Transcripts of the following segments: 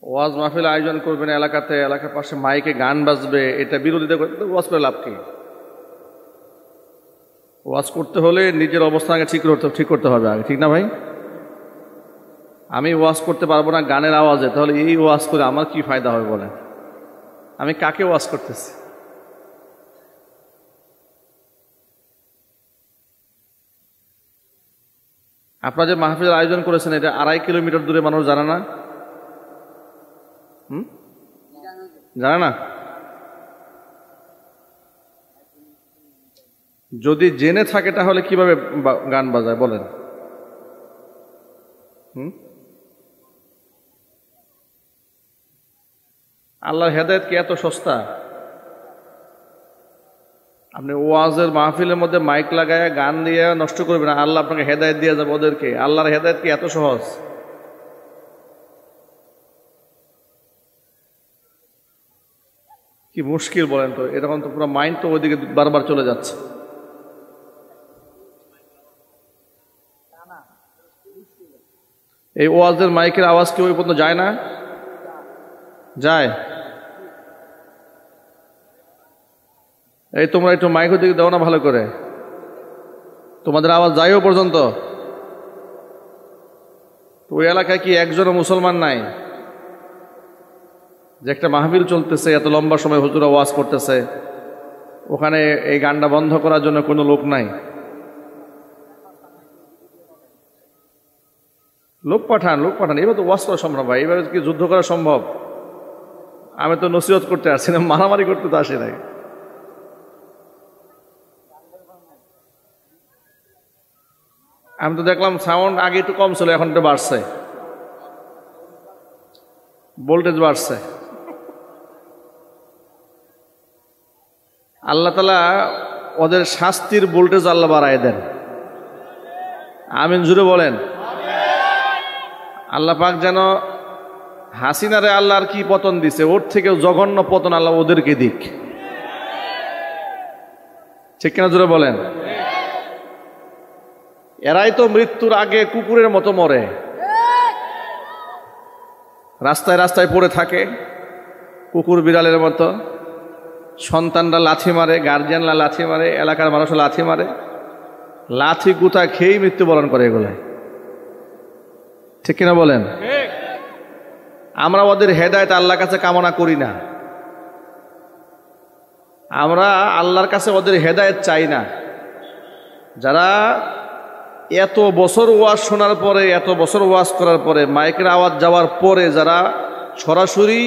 ওয়াজ মাহফিল আয়োজন করবেন এলাকাতে, এলাকার পাশে মাইকে গান বাজবে, এটা বিরোধিতা করতে ওয়াজ করে লাভ কি? ওয়াজ করতে হলে নিজের অবস্থান আগে ঠিক করতে হবে আগে, ঠিক না ভাই? আমি ওয়াজ করতে পারবো না গানের আওয়াজে, তাহলে এই ওয়াজ করে আমার কি ফায়দা হবে বলেন? আমি কাকে ওয়াজ করতেছি? আপনারা যে মাহফিলের আয়োজন করেছেন এটা 2.5 কিলোমিটার দূরে মানুষ জানে না? জানে না? যদি জেনে থাকে তাহলে কিভাবে গান বাজায় বলেন? আল্লাহর হেদায়েত কি এত সস্তা? আপনি ওয়াজের মাহফিলের মধ্যে মাইক লাগায় গান দিয়ে নষ্ট করবেন, আল্লাহ আপনাকে হেদায়েত দিয়ে যাবে ওদেরকে। আল্লাহর হেদায়েত কি এত সহজ? কি মুশকিল বলেন তো। এরকম তো পুরো মাইন্ড তো ওইদিকে বারবার চলে যাচ্ছে। এই ওয়াজের মাইকের আওয়াজ কি ওই পর্যন্ত যায় না? যায়? এই তোমরা একটু মাইকের দিকে দাও না ভালো করে, তোমাদের আওয়াজ যায়ও পর্যন্ত? ওই এলাকায় কি একজনও মুসলমান নাই? যে একটা মাহফিল চলতেছে, এত লম্বা সময় হুজুরা ওয়াজ করতেছে, ওখানে এই গানটা বন্ধ করার জন্য কোনো লোক নাই? লোক পাঠান, লোক পাঠান। এবার তো ওয়াজ করা সম্ভব ভাই, এবার কি যুদ্ধ করা সম্ভব? আমি তো নসিহত করতে আসছি না, মারামারি করতে তো আসি নাই। আমি তো দেখলাম সাউন্ড আগে একটু কম ছিল, এখন একটু বাড়ছে, ভোল্টেজ বাড়ছে। আল্লাহ তাআলা ওদের শাস্তির ভোল্টেজ আল্লাহ বাড়ায় দেন। আমিন জুড়ে বলেন। আল্লাহ পাক যেন হাসিনারে আল্লাহর কি পতন দিছে, ওর থেকেও জঘন্য পতন আল্লাহ ওদেরকে দিক। ঠিক কিনা জুড়ে বলেন? এরাই তো মৃত্যুর আগে কুকুরের মতো মরে, রাস্তায় রাস্তায় পড়ে থাকে কুকুর বিড়ালের মতো। সন্তানরা লাথি মারে, গার্জিয়ানরা লাথি মারে, এলাকার মানুষরা লাথি মারে, লাথি গুতা খেয়েই মৃত্যুবরণ করে এগুলো। ঠিক কিনা বলেন? আমরা ওদের হেদায়েত আল্লাহর কাছে কামনা করি না, আমরা আল্লাহর কাছে ওদের হেদায়েত চাই না। যারা এত বছর ওয়াজ শোনার পরে, এত বছর ওয়াজ করার পরে, মাইকের আওয়াজ যাওয়ার পরে যারা সরাসরি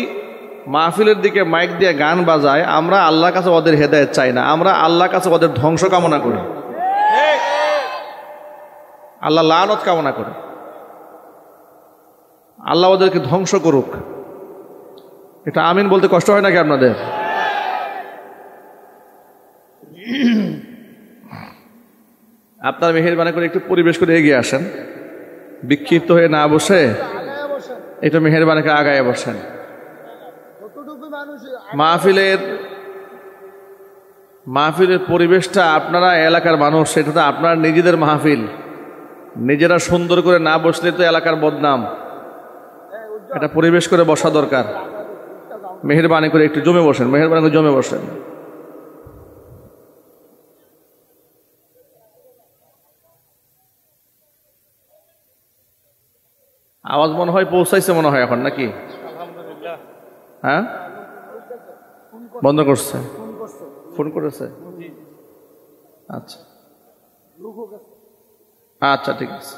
মাহফিলের দিকে মাইক দিয়ে গান বাজায়, আমরা আল্লাহর কাছে ওদের হেদায়েত চাই না, আমরা আল্লাহর কাছে ওদের ধ্বংস কামনা করি, আল্লাহ লানত কামনা করে। আল্লাহ ওদেরকে ধ্বংস করুক। এটা আমিন বলতে কষ্ট হয় নাকি আপনাদের? আপনার মেহেরবানি করে একটু পরিবেশ করে এগিয়ে আসেন, বিক্ষিপ্ত হয়ে না বসে একটু মেহেরবানি করে আগায় বসেন। মাহফিলের পরিবেশটা আপনারা এলাকার মানুষ, সেটা তো আপনার নিজেদের মাহফিল, নিজেরা সুন্দর করে না বসলে তো এলাকার বদনাম। এটা পরিবেশ করে বসা দরকার। মেহেরবানি করে একটু জমে বসেন, মেহেরবানি করে জমে বসেন। আওয়াজ মনে হয় পৌঁছাইছে মনে হয় এখন নাকি? হ্যাঁ, বন্ধ করছে, ফোন করেছে। আচ্ছা আচ্ছা, ঠিক আছে।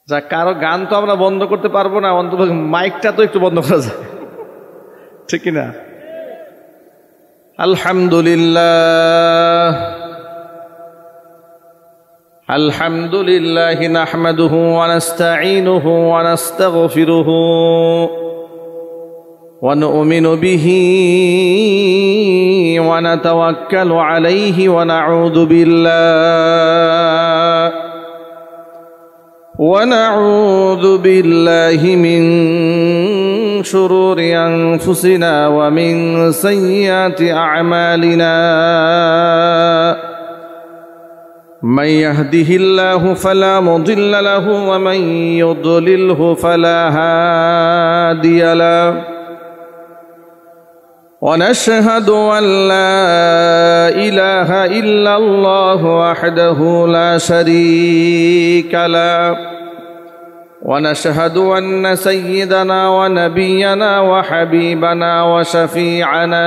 যা কারো গান তো আমরা বন্ধ করতে পারবো না, অন্তত মাইকটা তো একটু বন্ধ করা যায়, ঠিক কিনা? আলহামদুলিল্লাহ আলহামদুলিল্লাহি নাহমাদুহু ওয়া নাস্তাঈনুহু ওয়া নাস্তাগফিরুহু ওয়া নু'মিনু বিহি ওয়া নাতাওয়াক্কালু আলাইহি ওয়া নাউযু বিল্লাহি মিন شرور أنفسنا ومن سيئات أعمالنا من يهده الله فلا مضل له ومن يضلله فلا هادي له ونشهد أن لا إله إلا الله وحده لا شريك له ونشهد أن سيدنا ونبينا وحبيبنا وشفيعنا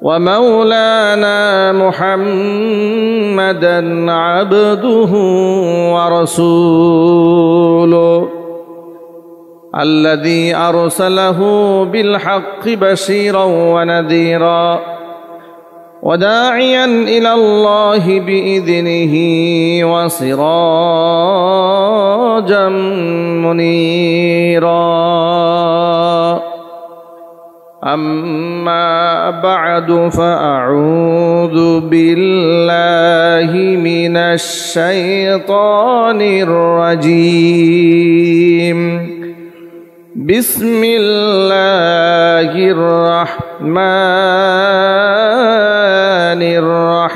ومولانا محمدا عبده ورسوله الذي أرسله بالحق بشيرا ونذيرا وداعيا إلى الله بإذنه وسراجا منيرا أما بعد فأعوذ بالله من الشيطان الرجيم بسم الله الرحمن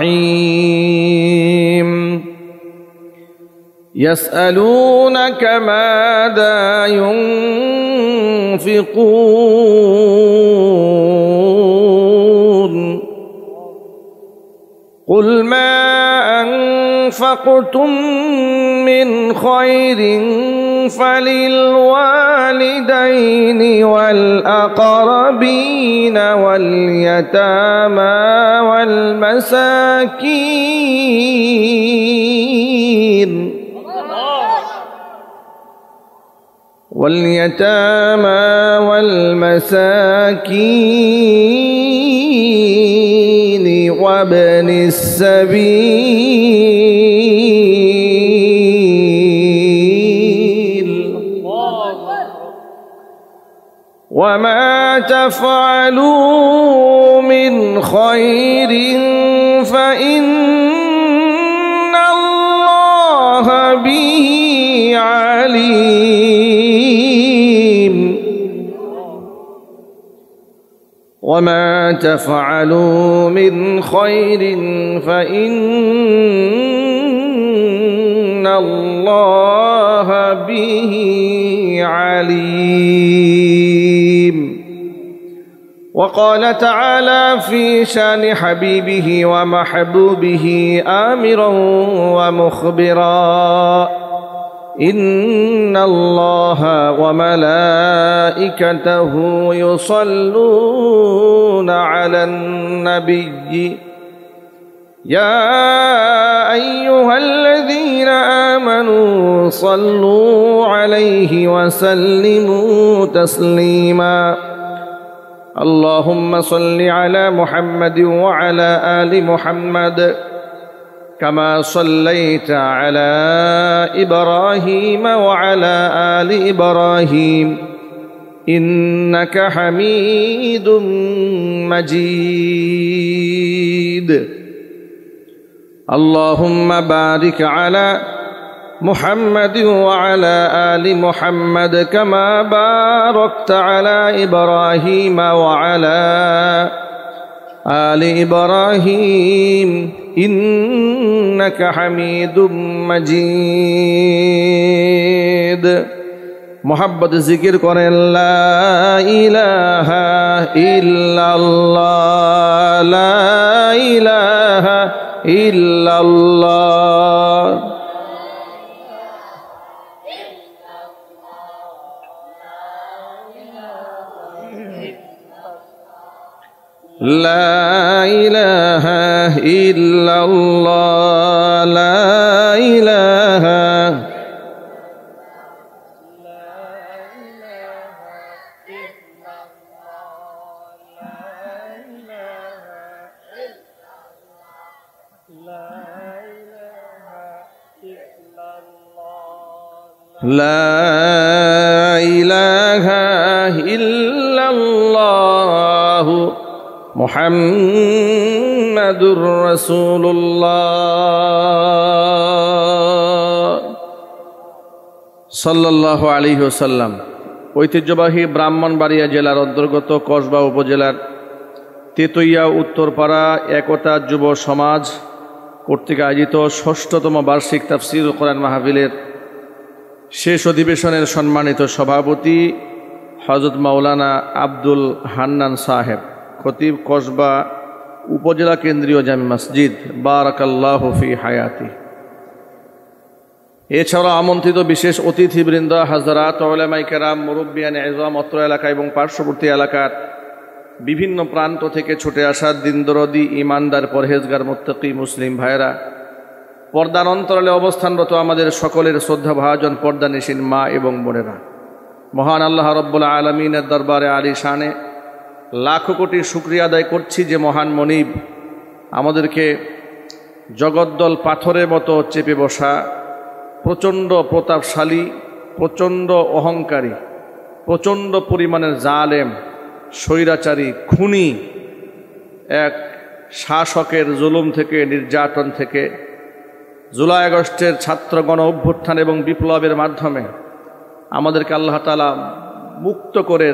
الرحيم يسألونك ماذا ينفقون قل ما أنفقتم من خير فللوالدين والأقربين واليتامى والمساكين وابن السبيل وما تفعلوا من خير فإن الله به عليم وما تفعلوا من خير فإن الله به عليم. وقال تعالى في شان حبيبه ومحبوبه آمرا ومخبرا إن الله وملائكته يصلون على النبي يا أيها الذين آمنوا صلوا عليه وسلموا تسليما. اللهم صل على محمد وعلى آل محمد كما صليت على إبراهيم وعلى آل إبراهيم إنك حميد مجيد. اللهم بارك على محمد وعلى آل محمد كما باركت على إبراهيم وعلى آل إبراهيم إنك حميد مجيد. محبت ذكر করেন لا إله إلا الله لا إله إلا الله لا إله إلا الله لا إله لا إله إلا الله محمد رسول الله صلى الله عليه وسلم. ঐতিহ্যবাহী ব্রাহ্মণবাড়িয়া জেলার অন্তর্গত কসবা উপজেলার তেতুইয়া উত্তরপাড়া একতা যুব সমাজ কর্তৃক আয়োজিত ৬ষ্ঠতম বার্ষিক তাফসীরুল কোরআন মাহফিলের শেষ অধিবেশনের সম্মানিত সভাপতি হযরত মাওলানা আব্দুল হান্নান সাহেব, খতিব কসবা উপজেলা কেন্দ্রীয় জামে মসজিদ, বারাকাল্লাহু ফি হায়াতি। এছাড়াও আমন্ত্রিত বিশেষ অতিথিবৃন্দ, হাজরাত, উলামায়ে কেরাম, মুরব্বিয়ানে ইজম, অত্র এলাকা এবং পার্শ্ববর্তী এলাকার বিভিন্ন প্রান্ত থেকে ছুটে আসা দিনদরদি, ইমানদার, পরহেজগার, মুত্তাকি মুসলিম ভাইরা, পর্দার অন্তরালে অবস্থানরত আমাদের সকলের শ্রদ্ধাভাজন পর্দানিশীন মা এবং বোনেরা, মহান আল্লাহ রব্বুল আলামিনের দরবারে আলী শানে লাখো কোটি শুকরিয়া আদায় করছি যে মহান মনিব আমাদেরকে জগদ্দল পাথরের মতো চেপে বসা, প্রচণ্ড প্রতাপশালী, প্রচণ্ড অহংকারী, প্রচণ্ড পরিমাণের জালেম, স্বৈরাচারী, খুনি এক শাসকের জুলুম থেকে, নির্যাতন থেকে, জুলাই আগস্টের ছাত্র গণ অভ্যুত্থান এবং বিপ্লবের মাধ্যমে আমাদেরকে আল্লাহ তাআলা মুক্ত করে,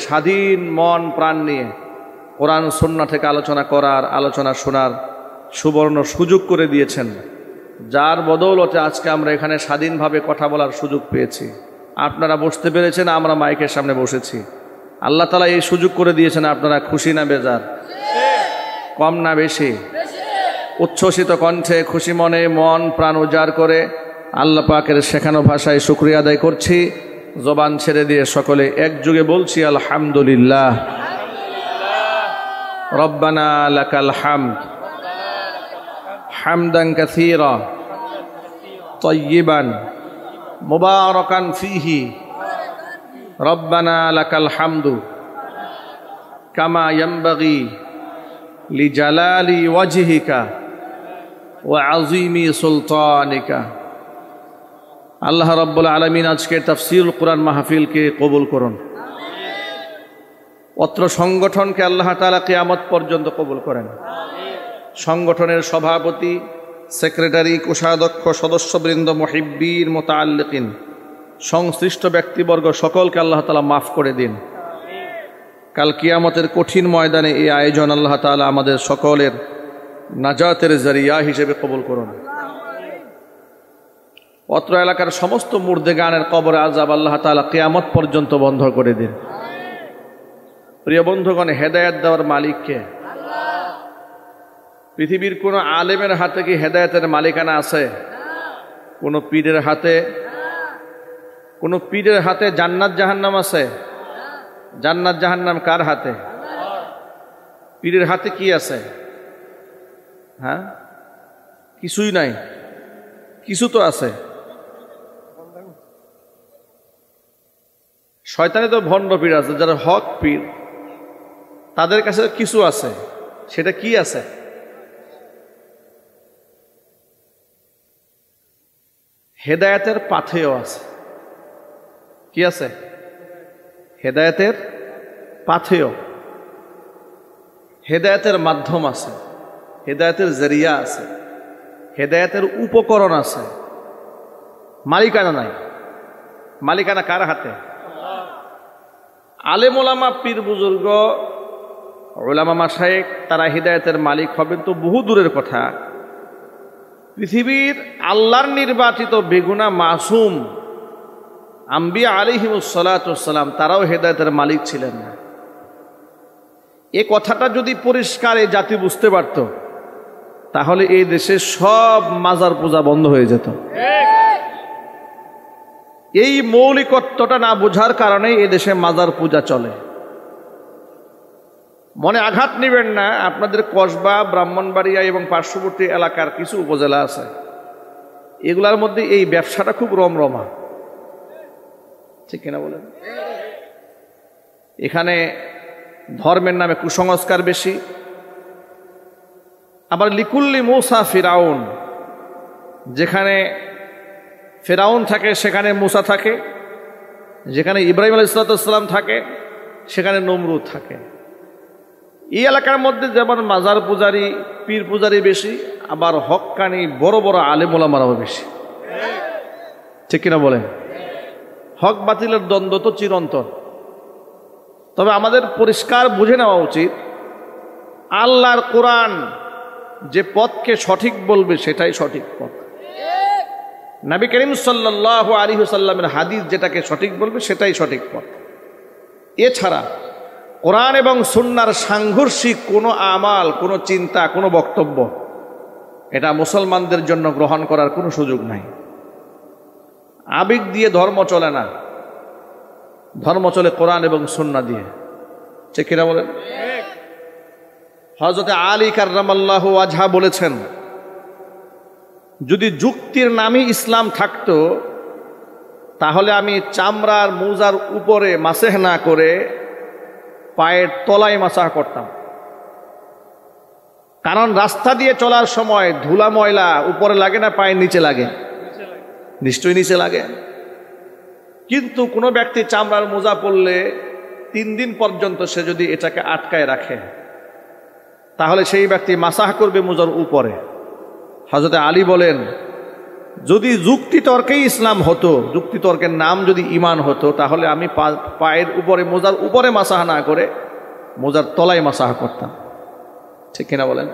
স্বাধীন মন প্রাণ নিয়ে কোরআন সুন্নাহ থেকে আলোচনা করার, আলোচনা শোনার সুবর্ণ সুযোগ করে দিয়েছেন, যার বদৌলতে আজকে আমরা এখানে স্বাধীনভাবে কথা বলার সুযোগ পেয়েছি। আপনারা বসতে পেরেছেন, আমরা মাইকের সামনে বসেছি। আল্লাহ তাআলা এই সুযোগ করে দিয়েছেন। আপনারা খুশি না বেজার? কম না বেশি? উচ্ছ্বসিত কণ্ঠে, খুশি মনে, মন প্রাণ উজাড় করে আল্লাহ পাকের শেখানো ভাষায় শুকরিয়া আদায় করছি। জবান ছেড়ে দিয়ে সকলে একযোগে বলছি আলহামদুলিল্লাহ। রব্বানা লাকাল হামদ হামদান কাসীরা তাইয়িবান মুবারাকান ফীহি। রব্বানা লাকাল হামদু কামা ইয়ানবাগি লিজালালি ওয়াজহিকা ওয়া আযীমি সুলতানিকা। আল্লাহ রাব্বুল আলামিন আজকের তাফসীরুল কোরআন মাহফিলকে কবুল করুন। অত্র সংগঠনকে আল্লাহ তাআলা কিয়ামত পর্যন্ত কবুল করেন। সংগঠনের সভাপতি, সেক্রেটারি, কোষাধ্যক্ষ, সদস্যবৃন্দ, মুহিব্বিন, মুতাআল্লিকিন, সংশ্লিষ্ট ব্যক্তিবর্গ সকলকে আল্লাহ তাআলা মাফ করে দিন। কাল কিয়ামতের কঠিন ময়দানে এই আয়োজন আল্লাহ তাআলা আমাদের সকলের নাজাতের জরিয়া হিসেবে কবুল করুন। অত্র এলাকার সমস্ত মুর্দেগানের কবরে আযাব আল্লাহ তাআলা কিয়ামত পর্যন্ত বন্ধ করে দিন। প্রিয় বন্ধুগণ, হেদায়েত দেওয়ার মালিক কে? পৃথিবীর কোন আলেমের হাতে কি হেদায়েতের মালিকানা আছে? কোন পীরের হাতে? কোন পীরের হাতে জান্নাত জাহান্নাম আছে? জান্নাত জাহান্নাম কার হাতে? পীরের হাতে কি আছে? হ্যাঁ, কিছুই নাই। কিছু তো আছে। শয়তানি তো ভণ্ড পীর আছে, যারা হক পীর তাদের কাছে কিছু আছে। সেটা কি আছে? হেদায়েতের পাথেয় আছে। কি আছে? হেদায়েতের পাথেয়, হেদায়েতের মাধ্যম আছে, হেদায়েতের জরিয়া আছে, হেদায়েতের উপকরণ আছে। মালিকানা নাই। মালিকানা কার হাতে? আলেম ওলামা, পীর বুজুর্গ, ওলামা মাশায়েখ, তারা হিদায়াতের মালিক হবেন তো বহু দূরের কথা। পৃথিবীর আল্লাহর নির্বাচিত বেগুনা মাসুম আম্বিয়া আলাইহিমুস সালাতু ওয়াস সালাম তারাও হেদায়েতের মালিক ছিলেন না। এই কথাটা যদি পরিষ্কার এই জাতি বুঝতে পারত, তাহলে এই দেশে সব মাজার পূজা বন্ধ হয়ে যেত। এই মৌলিকত্বটা না বোঝার কারণে এই দেশে মাজার পূজা চলে। মনে আঘাত নেবেন না, আপনাদের কসবা, ব্রাহ্মণবাড়িয়া এবং পার্শ্ববর্তী এলাকার কিছু উপজেলা আছে, এগুলার মধ্যে এই ব্যবসাটা খুব রমরমা। ঠিক কিনা বলেন? এখানে ধর্মের নামে কুসংস্কার বেশি। আবার লিকুল্লি মূসা ফিরাউন, যেখানে ফেরাউন থাকে সেখানে মূসা থাকে, যেখানে ইব্রাহিম আলাইহিস সালাম থাকে সেখানে নমরুদ থাকে। এই এলাকার মধ্যে যেমন মাজার পূজারী, পীর পূজারী বেশি, আবার হক্কানি বড় বড় আলেম ওলামারাও বেশি। ঠিক কিনা বলেন? হক বাতিলের দ্বন্দ্ব তো চিরন্তন। তবে আমাদের পরিষ্কার বুঝে নেওয়া উচিত, আল্লাহর কোরআন যে পথকে সঠিক বলবে সেটাই সঠিক পথ। নবী করিম সাল্লাল্লাহু আলাইহি ওয়াসাল্লামের হাদিস যেটাকে সঠিক বলবে সেটাই সঠিক পথ। এছাড়া কোরআন এবং সুন্নাহর সাংঘর্ষিক কোনো আমাল, কোনো চিন্তা, কোনো বক্তব্য এটা মুসলমানদের জন্য গ্রহণ করার কোনো সুযোগ নাই। আবেগ দিয়ে ধর্ম চলে না, ধর্ম চলে কোরআন এবং সুন্নাহ দিয়ে। ঠিক কিনা বলেন? হযরত আলী কাররামাল্লাহু ওয়াজহা বলেছেন, যদি যুক্তির নামই ইসলাম থাকতো তাহলে আমি চামড়ার মোজার উপরে মাসেহ না করে পায়ের তলায় মাসাহ করতাম। কারণ রাস্তা দিয়ে চলার সময় ধুলা ময়লা উপরে লাগে না পায়ের নিচে লাগে? নিশ্চয়ই নিচে লাগে। কিন্তু কোনো ব্যক্তি চামড়ার মোজা পরলে 3 দিন পর্যন্ত সে যদি এটাকে আটকায় রাখে তাহলে সেই ব্যক্তি মাসাহ করবে মোজার উপরে। হযরত আলী বলেন, যদি যুক্তি তর্কেই ইসলাম হতো, যুক্তি তর্কের নাম যদি ঈমান হতো, তাহলে আমি পায়ের উপরে মোজার উপরে মাসাহ না করে মোজার তলায় মাসাহ করতাম। ঠিক কিনা বলেন?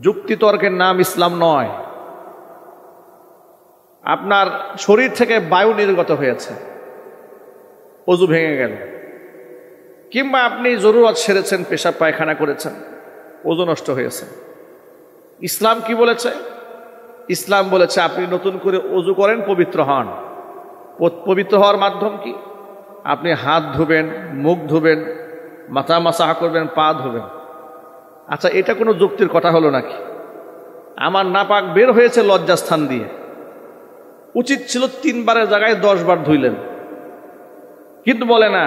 যুক্তি তর্কের নাম ইসলাম নয়। আপনার শরীর থেকে বায়ু নির্গত হয়েছে, ওযু ভেঙে গেল, কিংবা আপনি জরুরত সেরেছেন, পেশাব পায়খানা করেছেন, ওযু নষ্ট হয়েছে, ইসলাম কি বলেছে? ইসলাম বলেছে আপনি নতুন করে ওযু করেন, পবিত্র হন। পবিত্র হওয়ার মাধ্যম কি? আপনি হাত ধুবেন, মুখ ধুবেন, মাথা মাসাহ করবেন, পা ধুবেন। আচ্ছা, এটা কোনো যুক্তির কথা হলো নাকি? আমার নাপাক বের হয়েছে লজ্জাস্থান দিয়ে, উচিত ছিল 3 বারের জায়গায় 10 বার ধুইলেন, কিন্তু বলে না,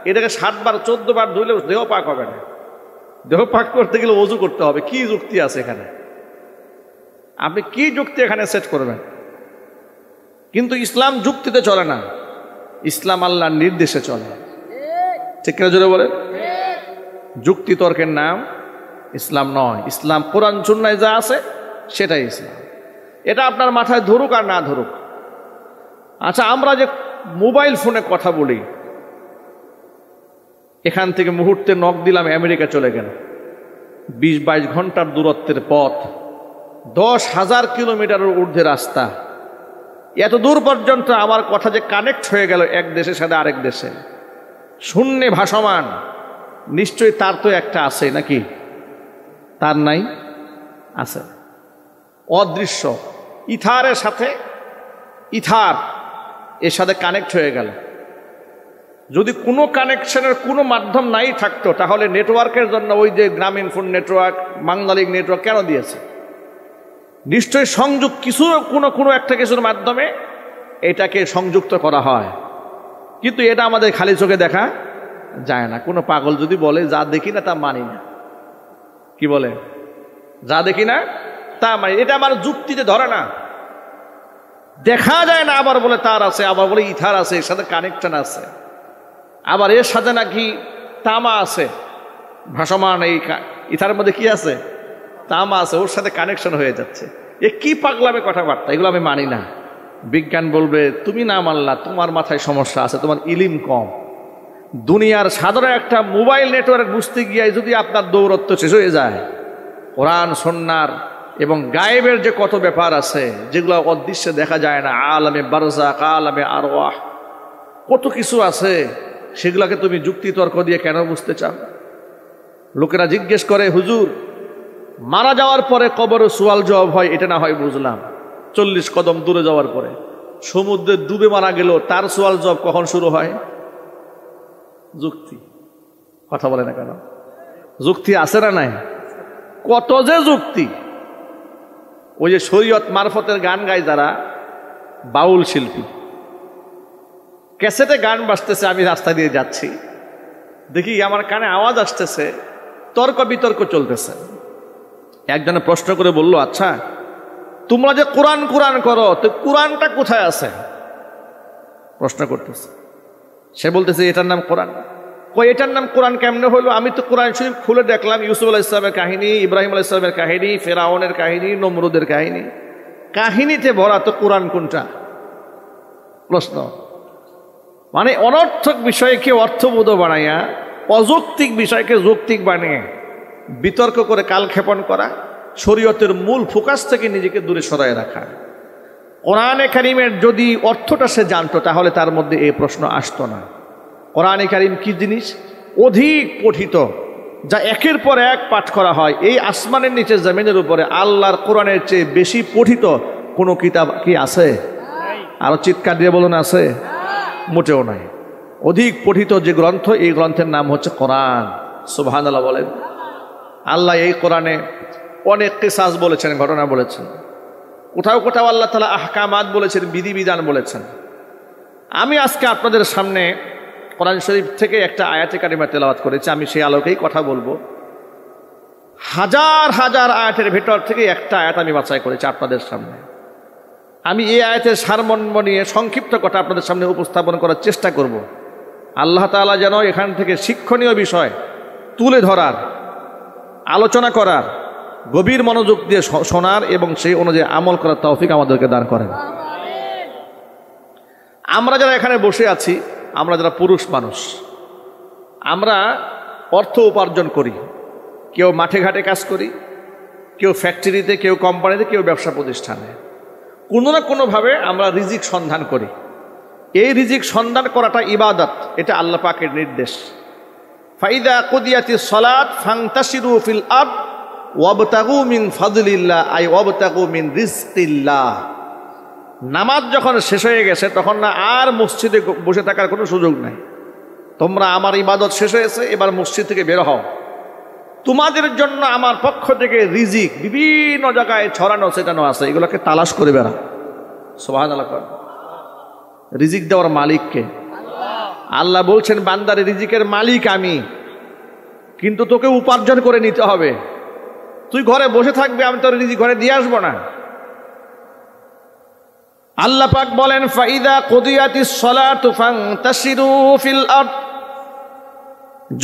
এটাকে 7 বার 14 বার ধুইলে দেহ পাক হবে না। দেহ পাক করতে গেলে ওযু করতে হবে। কি যুক্তি আছে এখানে? আপনি কি যুক্তি এখানে সেট করবেন? কিন্তু ইসলাম যুক্তিতে চলে না, ইসলাম আল্লাহর নির্দেশে চলে। ঠিক কিনা জোরে বলেন? যুক্তি তর্কের নাম ইসলাম নয়। ইসলাম কোরআন সুন্নাহয় যা আছে সেটাই ইসলাম। এটা আপনার মাথায় ধরুক আর না ধরুক। আচ্ছা, আমরা যে মোবাইল ফোনে কথা বলি, এখান থেকে মুহূর্তে নক দিলাম, আমেরিকা চলে গেল, 20-22 ঘন্টার দূরত্বের পথ, 10,000 কিলোমিটারের ঊর্ধ্বে রাস্তা, এত দূর পর্যন্ত আমার কথা যে কানেক্ট হয়ে গেল এক দেশের সাথে আরেক দেশে, শূন্যে ভাসমান, নিশ্চয়ই তার তো একটা আছে নাকি? তার নাই? আছে। অদৃশ্য ইথারের সাথে ইথার এর সাথে কানেক্ট হয়ে গেল। যদি কোনো কানেকশনের কোনো মাধ্যম নাই থাকতো তাহলে নেটওয়ার্কের জন্য ওই যে গ্রামীণ ফোন নেটওয়ার্ক, বাংলালিংক নেটওয়ার্ক কেন দিয়েছে? নিশ্চয়ই সংযোগ কিছু কোনো একটা কিছুর মাধ্যমে এটাকে সংযুক্ত করা হয়, কিন্তু এটা আমাদের খালি চোখে দেখা যায় না। কোনো পাগল যদি বলে যা দেখি না তা মানি না, কি বলে? যা দেখি না তা মানি, এটা আমার যুক্তিতে ধরে না। দেখা যায় না, আবার বলে তার আছে, আবার বলে ইথার আছে, এর সাথে কানেকশন আছে, আবার এর সাথে নাকি তামা আছে ভাসমান। এই ইথারের মধ্যে কি আছে? তামা আছে, ওর সাথে কানেকশন হয়ে যাচ্ছে। এ কি পাগলামে কথাবার্তা, এগুলো আমি মানি না। বিজ্ঞান বলবে তুমি না মানলা, তোমার মাথায় সমস্যা আছে, তোমার ইলিম কম। দুনিয়ার সাধারণ একটা মোবাইল নেটওয়ার্ক বুঝতে গিয়ে যদি আপনার দৌরত্ব শেষ হয়ে যায়, কোরআন সুন্নাহর এবং গায়েবের যে কত ব্যাপার আছে যেগুলো অদৃশ্যে দেখা যায় না, আলামে বারজাক, আলামে আরওয়াহ, কত কিছু আছে, সেগুলোকে তুমি যুক্তি তর্ক দিয়ে কেন বুঝতে চাও? লোকেরা জিজ্ঞেস করে, হুজুর মারা যাওয়ার পরে কবরে সুয়াল জবাব হয়, এটা না হয় বুঝলাম, 40 কদম দূরে যাওয়ার পরে সমুদ্রে ডুবে মারা গেল, তার সুয়াল জবাব কখন শুরু হয়? যুক্তি। কথা বলে না কেন? যুক্তি আছে না নাই? কত যে যুক্তি! ওই যে শরীয়ত মারফতের গান গায় যারা, বাউল শিল্পী, ক্যাসেটে গান বাজতেছে, আমি রাস্তা দিয়ে যাচ্ছি, দেখি আমার কানে আওয়াজ আসতেছে, তর্ক বিতর্ক চলতেছে। একজনে প্রশ্ন করে বলল, আচ্ছা তোমরা যে কোরআন কোরআন করো, তো কোরআনটা কোথায় আছে? প্রশ্ন করতেছে। সে বলতেছে এটার নাম কোরআন। কই এটার নাম কোরআন কেমনে হলো? আমি তো কোরআন শরীফ খুলে দেখলাম, ইউসুফ আলাইহিস সালামের কাহিনী, ইব্রাহিম আলাইহিস সালামের কাহিনী, ফেরাউনের কাহিনী, নমরুদের কাহিনী, কাহিনীতে ভরা, তো কোরআন কোনটা? প্রশ্ন। মানে অনর্থক বিষয়কে অর্থবোধ বানাইয়া অযৌক্তিক বিষয়কে যৌক্তিক বানিয়ে বিতর্ক করে কালক্ষেপণ করা, শরীয়তের মূল ফোকাস থেকে নিজেকে দূরে সরায় রাখা। কোরআনে কারিমের যদি অর্থটা সে জানতো তাহলে তার মধ্যে এই প্রশ্ন আসতো না। কোরআনে কারিম কি জিনিস? অধিক পঠিত, যা একের পর এক পাঠ করা হয়। এই আসমানের নিচে জমিনের উপরে আল্লাহর কোরআনের চেয়ে বেশি পঠিত কোনো কিতাব কি আছে? আরো চিৎকার দিয়ে বলুন, আছে? মোটেও নাই। অধিক পঠিত যে গ্রন্থ, এই গ্রন্থের নাম হচ্ছে কোরআন। সুবহানাল্লাহ বলেন। আল্লাহ এই কোরআনে অনেক কিসাস বলেছেন, ঘটনা বলেছেন। কোথাও কোথাও আল্লাহ তাআলা আহকামাত বলেছেন, বিধিবিধান বলেছেন। আমি আজকে আপনাদের সামনে কোরআন শরীফ থেকে একটা আয়াতে কারিমা তেলাওয়াত করেছি। আমি সেই আলোকেই কথা বলবো। হাজার হাজার আয়াতের ভেতর থেকে একটা আয়াত আমি বাছাই করেছি আপনাদের সামনে। আমি এই আয়াতের সারমর্ম নিয়ে সংক্ষিপ্ত কথা আপনাদের সামনে উপস্থাপন করার চেষ্টা করব। আল্লাহ তাআলা যেন এখান থেকে শিক্ষণীয় বিষয় তুলে ধরার, আলোচনা করার, গভীর মনোযোগ দিয়ে শোনার এবং সেই অনুযায়ী আমল করার তৌফিক আমাদেরকে দান করেন। আমরা যারা এখানে বসে আছি, আমরা যারা পুরুষ মানুষ, আমরা অর্থ উপার্জন করি। কেউ মাঠে ঘাটে কাজ করি, কেউ ফ্যাক্টরিতে, কেউ কোম্পানিতে, কেউ ব্যবসা প্রতিষ্ঠানে। কোনো না কোনোভাবে আমরা রিজিক সন্ধান করি। এই রিজিক সন্ধান করাটা ইবাদত, এটা আল্লাহ পাকের নির্দেশ। ফাইদা কুদিয়াতিস সালাত ফান্তাশিরু ফিল আরদ ওয়াবতাগু মিন ফাদলিল্লাহ, আই ওয়াবতাগু মিন রিজকিল্লাহ। নামাজ যখন শেষ হয়ে গেছে তখন না আর মসজিদে বসে থাকার কোনো সুযোগ নাই। তোমরা আমার ইবাদত শেষ হয়েছে, এবার মসজিদ থেকে বের হও। তোমাদের জন্য আমার পক্ষ থেকে রিজিক বিভিন্ন জায়গায় ছড়ানো ছেটানো আছে, এগুলোকে তালাশ করে বেড়া। সুবহানাল্লাহ। রিজিক দেওয়ার মালিক কে? আল্লাহ বলছেন, বান্দারে রিজিকের মালিক আমি, কিন্তু তোকে উপার্জন করে নিতে হবে। তুই ঘরে বসে থাকবে, আমি তোর রিজিক ঘরে দিয়ে আসবো না। আল্লাহ পাক বলেন, ফাইদা কুদিয়াতিস সালাতু ফান্তাশিরু ফিল আরদ।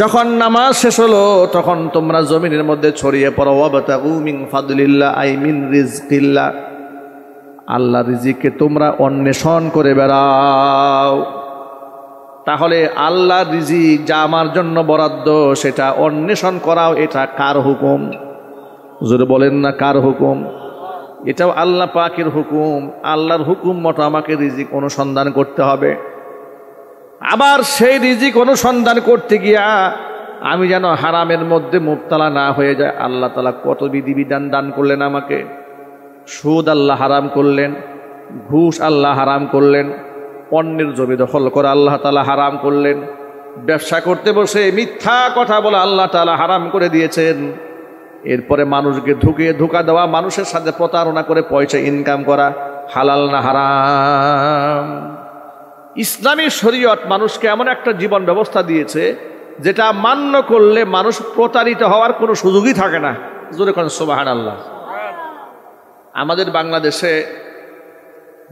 যখন নামাজ শেষ হলো তখন তোমরা জমিনের মধ্যে ছড়িয়ে পড়ো। ওয়াবতাগু মিন ফাদলিল্লাহ, আই মিন রিজকিল্লাহ। আল্লাহ রিজিককে তোমরা অন্বেষণ করে বেড়াও। তাহলে আল্লাহ রিজিক যা আমার জন্য বরাদ্দ সেটা অন্বেষণ করাও, এটা কার হুকুম? জোরে বলেন না, কার হুকুম? এটাও আল্লাহ পাকের হুকুম। আল্লাহর হুকুম মতো আমাকে রিজিক অনুসন্ধান করতে হবে। আবার সেই রিজিক অনুসন্ধান করতে গিয়া আমি যেন হারামের মধ্যে মুবতালা না হয়ে যায়। আল্লাহ তাআলা কত বিধিবিধান দান করলেন আমাকে। সুদ আল্লাহ হারাম করলেন, ঘুষ আল্লাহ হারাম করলেন, অন্যের জমি দখল করা আল্লাহ তাআলা হারাম করলেন, ব্যবসা করতে বসে মিথ্যা কথা বলা আল্লাহ তাআলা হারাম করে দিয়েছেন। এরপরে মানুষকে ধোঁকা দেওয়া, মানুষের সাথে প্রতারণা করে পয়সা ইনকাম করা হালাল না হারাম? ইসলামী শরীয়ত মানুষকে এমন একটা জীবন ব্যবস্থা দিয়েছে যেটা মান্য করলে মানুষ প্রতারিত হওয়ার কোনো সুযোগই থাকে না। জোরে কোন সুবহানাল্লাহ। আমাদের বাংলাদেশে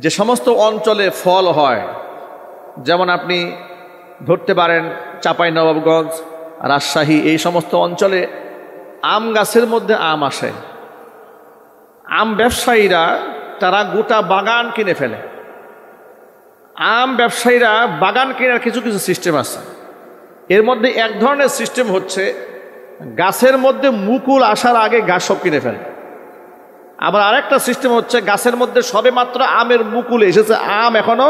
যে সমস্ত অঞ্চলে ফল হয়, যেমন আপনি ধরতে পারেন চাঁপাইনবাবগঞ্জ, রাজশাহী, এই সমস্ত অঞ্চলে আম গাছের মধ্যে আম আসে। আম ব্যবসায়ীরা তারা গোটা বাগান কিনে ফেলে। আম ব্যবসায়ীরা বাগান কেনার কিছু কিছু সিস্টেম আছে। এর মধ্যে এক ধরনের সিস্টেম হচ্ছে গাছের মধ্যে মুকুল আসার আগে গাছ সব কিনে ফেলে। আবার আরেকটা সিস্টেম হচ্ছে গাছের মধ্যে সবে মাত্র আমের মুকুল এসেছে, আম এখনো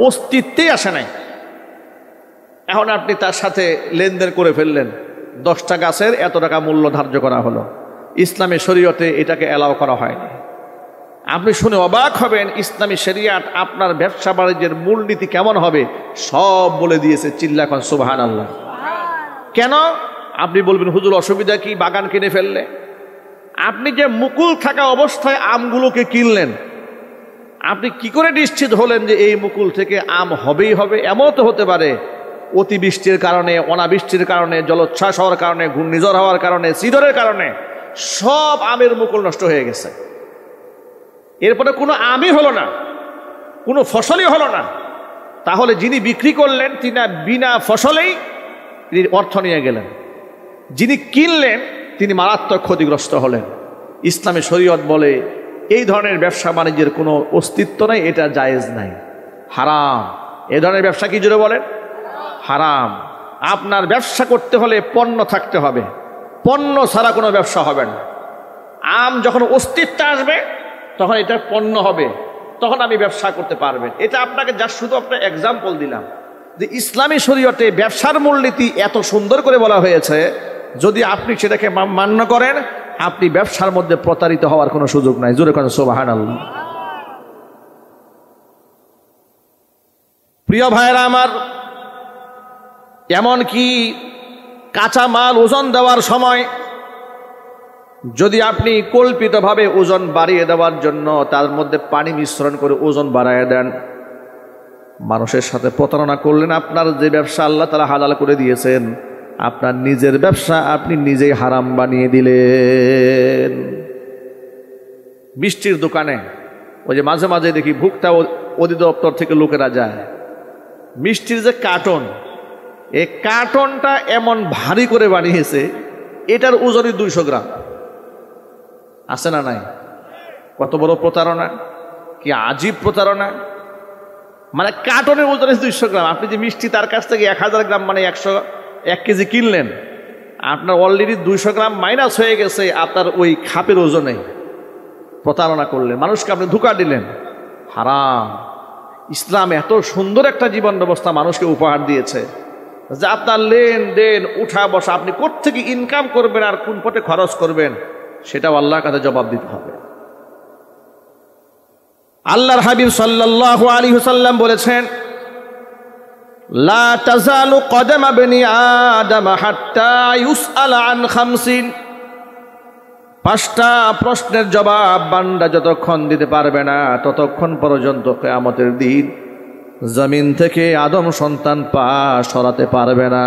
অস্তিত্বেই আসে নাই, এখন আপনি তার সাথে লেনদেন করে ফেললেন। 10টা গাছের এত টাকা মূল্য ধার্য করা হলো। ইসলামী শরীয়তে এটাকে অ্যালাউ করা হয়নি। আপনি শুনে অবাক হবেন, ইসলামী শরিয়াত আপনার ব্যবসা বাণিজ্যের মূলনীতি কেমন হবে সব বলে দিয়েছে। চিল্লা কোন সুবহানাল্লাহ। কেন? আপনি বলবেন, হুজুর অসুবিধা কি বাগান কিনে ফেললে? আপনি যে মুকুল থাকা অবস্থায় আমগুলোকে কিনলেন, আপনি কি করে নিশ্চিত হলেন যে এই মুকুল থেকে আম হবেই হবে? এমন তো হতে পারে অতিবৃষ্টির কারণে, অনাবৃষ্টির কারণে, জলোচ্ছ্বাস হওয়ার কারণে, ঘূর্ণিঝড় হওয়ার কারণে, সিডরের কারণে সব আমের মুকুল নষ্ট হয়ে গেছে। এরপরে কোনো আমই হলো না, কোনো ফসলই হলো না। তাহলে যিনি বিক্রি করলেন তিনি বিনা ফসলেই অর্থ নিয়ে গেলেন, যিনি কিনলেন তিনি মারাত্মক ক্ষতিগ্রস্ত হলেন। ইসলামী শরীয়ত বলে এই ধরনের ব্যবসা বাণিজ্যের কোনো অস্তিত্ব নাই, এটা জায়েজ নাই, হারাম। এ ধরনের ব্যবসা কি জুড়ে বলেন? হারাম। আপনার ব্যবসা করতে হলে পণ্য থাকতে হবে, পণ্য ছাড়া কোনো ব্যবসা হবে না। আম যখন অস্তিত্ব আসবে তখন এটা পণ্য হবে, তখন আমি ব্যবসা করতে পারবেন। এটা আপনাকে যা শুধু একটা এক্সাম্পল দিলাম যে ইসলামী শরীয়তে ব্যবসার মূলনীতি এত সুন্দর করে বলা হয়েছে, যদি আপনি সেটাকে মান্য করেন আপনি ব্যবসার মধ্যে প্রতারিত হওয়ার কোনো সুযোগ নাই। জোরে কোন সুবহানাল্লাহ। প্রিয় ভাইরা আমার, এমন কি কাঁচা মাল ওজন দেওয়ার সময় যদি আপনি কল্পিতভাবে ওজন বাড়িয়ে দেওয়ার জন্য তার মধ্যে পানি মিশ্রণ করে ওজন বাড়ায় দেন, মানুষের সাথে প্রতারণা করলেন। আপনার যে ব্যবসা আল্লাহ তাআলা হালাল করে দিয়েছেন, আপনার নিজের ব্যবসা আপনি নিজেই হারাম বানিয়ে দিলেন। মিষ্টির দোকানে ওই যে মাঝে মাঝে দেখি ভোক্তা অধিদপ্তর থেকে লোকেরা যায়, মিষ্টির যে কার্টন, এই কার্টনটা এমন ভারী করে বানিয়েছে, এটার ওজনই 200 গ্রাম। আছে না নাই? কত বড় প্রতারণা, কি আজীব প্রতারণা। মানে কার্টনের ওজন 200 গ্রাম, আপনি যে মিষ্টি তার কাছ থেকে 1000 গ্রাম মানে 1 কেজি কিনলেন, আপনার অলরেডি 200 গ্রাম মাইনাস হয়ে গেছে আপনার ওই খাপের ওজনে। প্রতারণা করলেন, মানুষকে আপনি ধোঁকা দিলেন। হারাম। ইসলাম এত সুন্দর একটা জীবন ব্যবস্থা মানুষকে উপহার দিয়েছে যে আপনার লেনদেন উঠা বসা, আপনি কোত্থেকে ইনকাম করবেন আর কোন পথে খরচ করবেন সেটাও আল্লাহর কাছে জবাব দিতে হবে। আল্লাহর হাবিব সাল্লাল্লাহু আলাইহি ওয়াসাল্লাম বলেছেন, লা তাজালু কদমা বনি আদম হাত্তা ইউসআল আন খামসিন। 5টা প্রশ্নের জবাব বান্দা যতক্ষণ দিতে পারবে না ততক্ষণ পর্যন্ত কিয়ামতের দিন জমিন থেকে আদম সন্তান পা সরাতে পারবে না।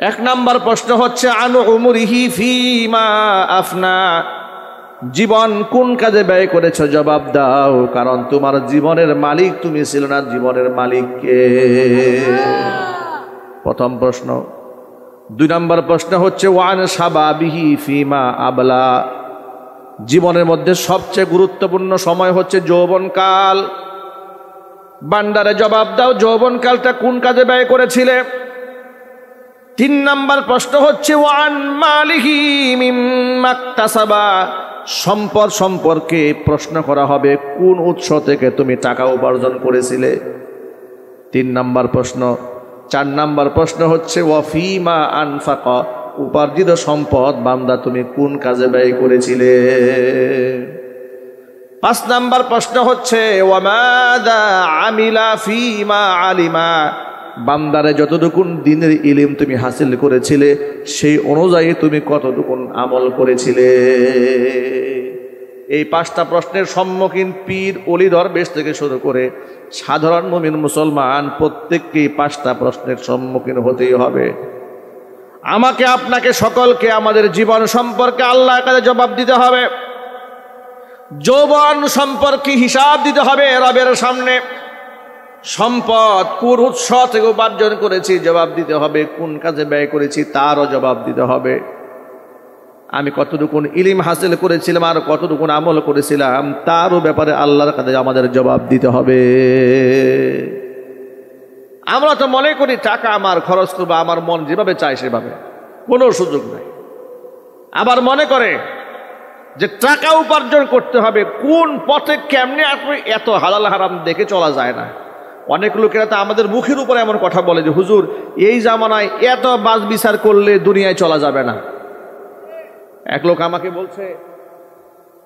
1 নম্বর প্রশ্ন হচ্ছে আনু উমরিহি ফিমা আফনা। জীবন কোন কাজে ব্যয় করেছো জবাব দাও, কারণ তোমার জীবনের মালিক তুমি ছিল না, জীবনের মালিক কে? প্রথম প্রশ্ন। 2 নম্বর প্রশ্ন হচ্ছে ওয়ান শাবাবিহি ফিমা আবলা। জীবনের মধ্যে সবচেয়ে গুরুত্বপূর্ণ সময় হচ্ছে যৌবনকাল। বান্দারে জবাব দাও, যৌবনকালটা কোন কাজে ব্যয় করেছিলে? 3 নম্বর প্রশ্ন হচ্ছে ওয়ান মালিহি মিম্মা ইকতাসাবা। সম্পদ সম্পর্কে প্রশ্ন করা হবে, কোন উৎস থেকে তুমি টাকা উপার্জন করেছিলে? 3 নম্বর প্রশ্ন। 4 নম্বর প্রশ্ন হচ্ছে ওয়াফিমা আনফাকা। উপার্জিত সম্পদ বান্দা তুমি কোন কাজে ব্যয় করেছিলে? 5 নম্বর প্রশ্ন হচ্ছে ওয়ামাদা আমিলা ফিমা আলিমা। বান্দারে যতটুকু দিনের ইলম তুমি হাসিল করেছিলে সেই অনুযায়ী তুমি কতটুকু আমল করেছিলে? এই 5টা প্রশ্নের সম্মুখীন পীর ওলি দরবেশ থেকে শুরু করে সাধারণ মুমিন মুসলমান প্রত্যেককেই 5টা প্রশ্নের সম্মুখীন হতেই হবে। আমাকে আপনাকে সকলকে আমাদের জীবন সম্পর্কে আল্লাহর কাছে জবাব দিতে হবে, যৌবন সম্পর্কে হিসাব দিতে হবে রবের সামনে। সম্পদ কোন উৎস থেকে উপার্জন করেছি জবাব দিতে হবে, কোন কাজে ব্যয় করেছি তারও জবাব দিতে হবে। আমি কতটুকু ইলম হাসিল করেছিলাম আর কতটুকু আমল করেছিলাম তারও ব্যাপারে আল্লাহর কাছে আমাদের জবাব দিতে হবে। আমরা তো মনে করি টাকা আমার খরচ করবো আমার মন যেভাবে চায় সেভাবে, কোনো সুযোগ নাই। আবার মনে করে যে টাকা উপার্জন করতে হবে, কোন পথে কেমনে আসবে এত হালাল হারাম দেখে চলা যায় না। অনেক লোকেরা তো আমাদের মুখের উপরে এমন কথা বলে যে হুজুর এই জামানায় এত বাজ বিচার করলে দুনিয়ায় চলা যাবে না। এক লোক আমাকে বলছে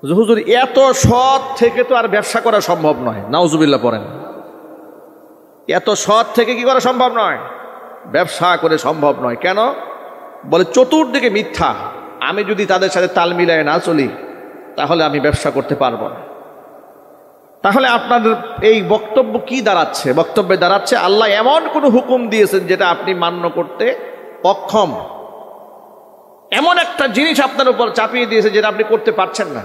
যে হুজুর এত সৎ থেকে তো আর ব্যবসা করা সম্ভব নয়। নাউজুবিল্লাহ পড়েন। এত সৎ থেকে কি করা সম্ভব নয়? ব্যবসা করে সম্ভব নয়। কেন? বলে চতুর্দিকে মিথ্যা, আমি যদি তাদের সাথে তাল মিলায় না চলি তাহলে আমি ব্যবসা করতে পারবো না। তাহলে আপনাদের এই বক্তব্য কি দাঁড়াচ্ছে? বক্তব্যে দাঁড়াচ্ছে আল্লাহ এমন কোনো হুকুম দিয়েছেন যেটা আপনি মান্য করতে অক্ষম, এমন একটা জিনিস আপনার উপর চাপিয়ে দিয়েছে যেটা আপনি করতে পারছেন না।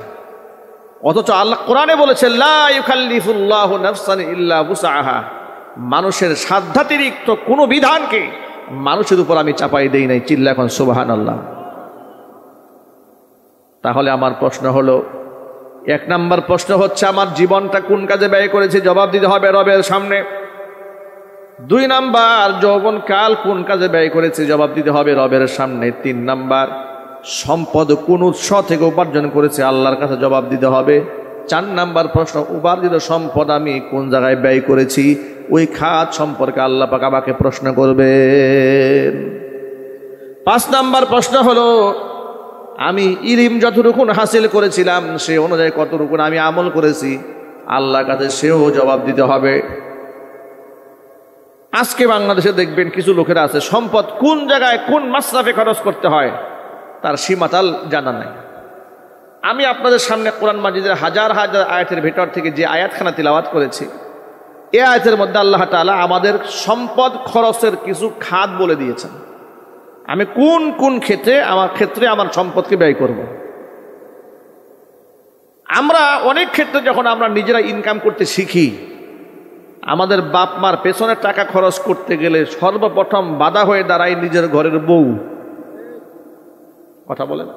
অথচ আল্লাহ কোরআনে বলেছেন লা ইউকাল্লিফুল্লাহু নাফসান ইল্লা উসআহা। মানুষের সাধ্যাতিরিক্ত কোনো বিধানকে মানুষের উপর আমি চাপাই দেই নাই। চিল্লা এখন সুবহানাল্লাহ। তাহলে আমার প্রশ্ন হলো এক নাম্বার প্রশ্ন হচ্ছে আমার জীবনটা কোন কাজে ব্যয় করেছি, জবাব দিতে হবে রবের সামনে। 2 নাম্বার যৌবন কাল কোন কাজে ব্যয় করেছি, জবাব দিতে হবে রবের সামনে। 3 নাম্বার সম্পদ কোন উৎস থেকে উপার্জন করেছে, আল্লাহর কাছে জবাব দিতে হবে। 4 নাম্বার প্রশ্ন উপার্জিত সম্পদ আমি কোন জায়গায় ব্যয় করেছি, ওই খাত সম্পর্কে আল্লাহ পাক আমাকে প্রশ্ন করবেন। 5 নাম্বার প্রশ্ন হলো আমি ইলম যতটুকু হাসিল করেছিলাম সে অনুযায়ী কতটুকু আমি আমল করেছি, আল্লাহর কাছে সেও জবাব দিতে হবে। আজকে বাংলাদেশে দেখবেন কিছু লোকেরা আছে সম্পদ কোন জায়গায় কোন মাসরাফে খরচ করতে হয় তার সীমাতাল জানা নাই। আমি আপনাদের সামনে কোরআন মাজিদের হাজার হাজার আয়াতের ভেতর থেকে যে আয়াতখানা তিলাওয়াত করেছি, এই আয়াতের মধ্যে আল্লাহ তাআলা আমাদের সম্পদ খরচের কিছু খাত বলে দিয়েছেন। আমি কোন কোন ক্ষেত্রে আমার সম্পদকে ব্যয় করব। আমরা অনেক ক্ষেত্রে যখন আমরা নিজেরা ইনকাম করতে শিখি, আমাদের বাপ মার পেছনে টাকা খরচ করতে গেলে সর্বপ্রথম বাধা হয়ে দাঁড়ায় নিজের ঘরের বউ। কথা বলেন,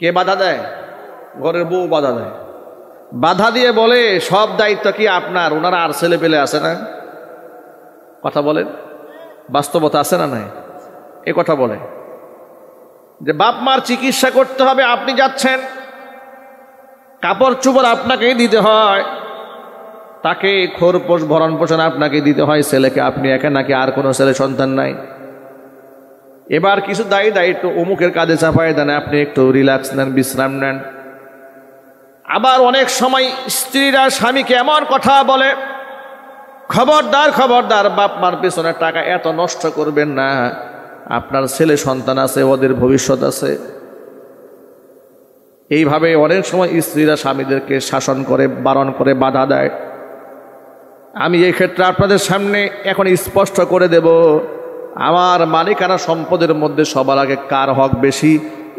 কে বাধা দেয়? ঘরের বউ বাধা দেয়। বাধা দিয়ে বলে সব দায়িত্ব কি আপনার, ওনারা আর ছেলে পেলে আছে না? কথা বলেন, বাস্তবতা আছে না নাই? এ কথা বলে যে বাপ মার চিকিৎসা করতে হবে, আপনি যাচ্ছেন, কাপড় চোপড় আপনাকেই দিতে হয়, তাকে খোরপোষ ভরণ পোষণ আপনাকে দিতে হয়, ছেলেকে আপনি একা নাকি আর কোনো ছেলে সন্তান নাই। এবার কিছু দায়িত্ব অমুকের কাঁধে চাপায় দেন, আপনি একটু রিল্যাক্স নেন, বিশ্রাম নেন। আবার অনেক সময় স্ত্রীরা স্বামীকে এমন কথা বলে, খবরদার খবরদার বাপ মার পেছনে টাকা এত নষ্ট করবেন না, আপনার ছেলে সন্তান আছে, ওদের ভবিষ্যৎ আছে। এইভাবে অনেক সময় স্ত্রীরা স্বামীদেরকে শাসন করে, বারণ করে, বাধা দেয়। আমি এই ক্ষেত্রে আপনাদের সামনে এখন স্পষ্ট করে দেব, আমার মালিকানা সম্পদের মধ্যে সবার আগে কার হক বেশি,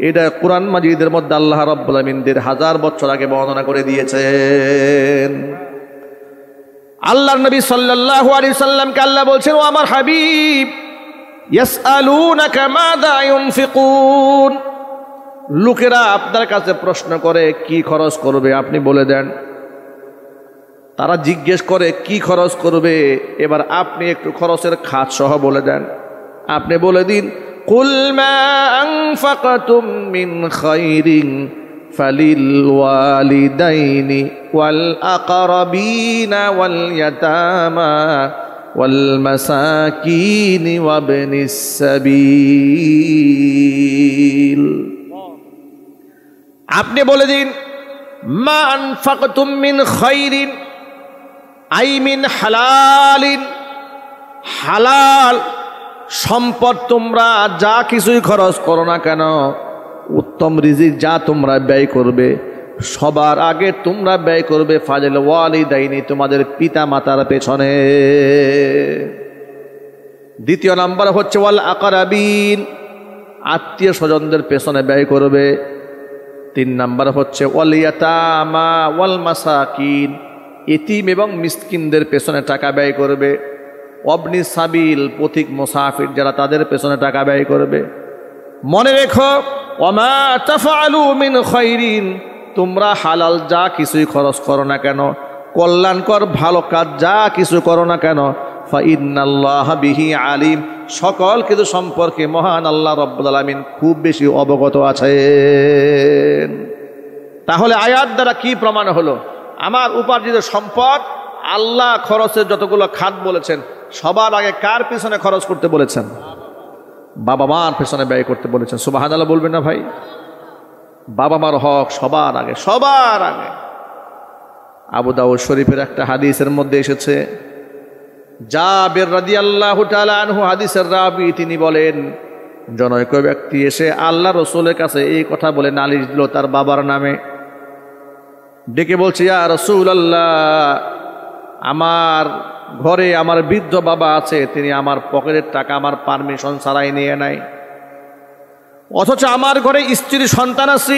এটা কোরআন মাজিদের মধ্যে আল্লাহ রাব্বুল আমিন 1000 বছর আগে বর্ণনা করে দিয়েছেন। আল্লাহর নবী সাল্লাল্লাহু আলাইহি সাল্লামকে আল্লাহ বলছেন, ও আমার হাবিব, ইয়াসআলুনাকা মাযা ইউনফিকুন, লোকেরা আপনার কাছে প্রশ্ন করে কি খরচ করবে, আপনি বলে দেন। তারা জিজ্ঞেস করে কি খরচ করবে, এবার আপনি একটু খরচের খাত সহ বলে দেন। আপনি বলে দিন, কুল মা আনফাকতুম মিন খাইরিন ফালিল ওয়ালিদাইনি ওয়াল আকরাবিনা ওয়াল ইয়াতামা ওয়াল মাসাকিন ওয়াবনিস সাবিল। আপনি বলে দিন, মা আনফাকতুম মিন খাইরিন আই মিন হালালিন, হালাল সম্পদ তোমরা যা কিছুই খরচ করো না কেন, উত্তম রিজিক যা তোমরা ব্যয় করবে, সবার আগে তোমরা ব্যয় করবে ফাজিল ওয়ালিদাইনি, তোমাদের পিতা মাতার পেছনে। দ্বিতীয় নাম্বার হচ্ছে ওয়াল আকরাবিন, আত্মীয় স্বজনদের পেছনে ব্যয় করবে। 3 নাম্বার হচ্ছে ওয়াল ইয়াতামা ওয়াল মাসাকিন, এতিম এবং মিসকিনদের পেছনে টাকা ব্যয় করবে। অবনি সাবিল, পথিক মুসাফির যারা, তাদের পেছনে টাকা ব্যয় করবে। মনে রেখো, ওমা তাফআলু মিন খাইরিন, তোমরা হালাল যা কিছুই খরচ করো না কেন, কল্যাণকর ভালো কাজ যা কিছু করো না কেন, ফাইন্নাল্লাহা বিহি আলিম, সকল কিছু সম্পর্কে মহান আল্লাহ রাব্বুল আলামিন খুব বেশি অবগত আছেন। তাহলে আয়াত দ্বারা কি প্রমাণ হলো? আমার উপার্জিত সম্পদ আল্লাহ খরচের যতগুলো খাত বলেছেন, সবার আগে কার পিছনে খরচ করতে বলেছেন? বাবা মার পেছনে ব্যয় করতে বলেছেন। সুবহানাল্লাহ বলবেন না ভাই? বাবা মার হক সবার আগে, সবার আগে। আবু দাউদ শরীফের একটা হাদিসের মধ্যে এসেছে, জাবের রাদিয়াল্লাহু তাআলা আনহু হাদিসের রাবী, তিনি বলেন, জনৈক ব্যক্তি এসে আল্লাহ রাসূলের কাছে এই কথা বলে নালিশ দিল তার বাবার নামে। ডেকে বলছে, ইয়া রাসূলুল্লাহ, আমার ঘরে আমার বৃদ্ধ বাবা আছে, তিনি আমার পকেটের টাকা আমার পারমিশন ছাড়াই নিয়ে নেয়, অথচ আমার ঘরে স্ত্রী সন্তান আছে,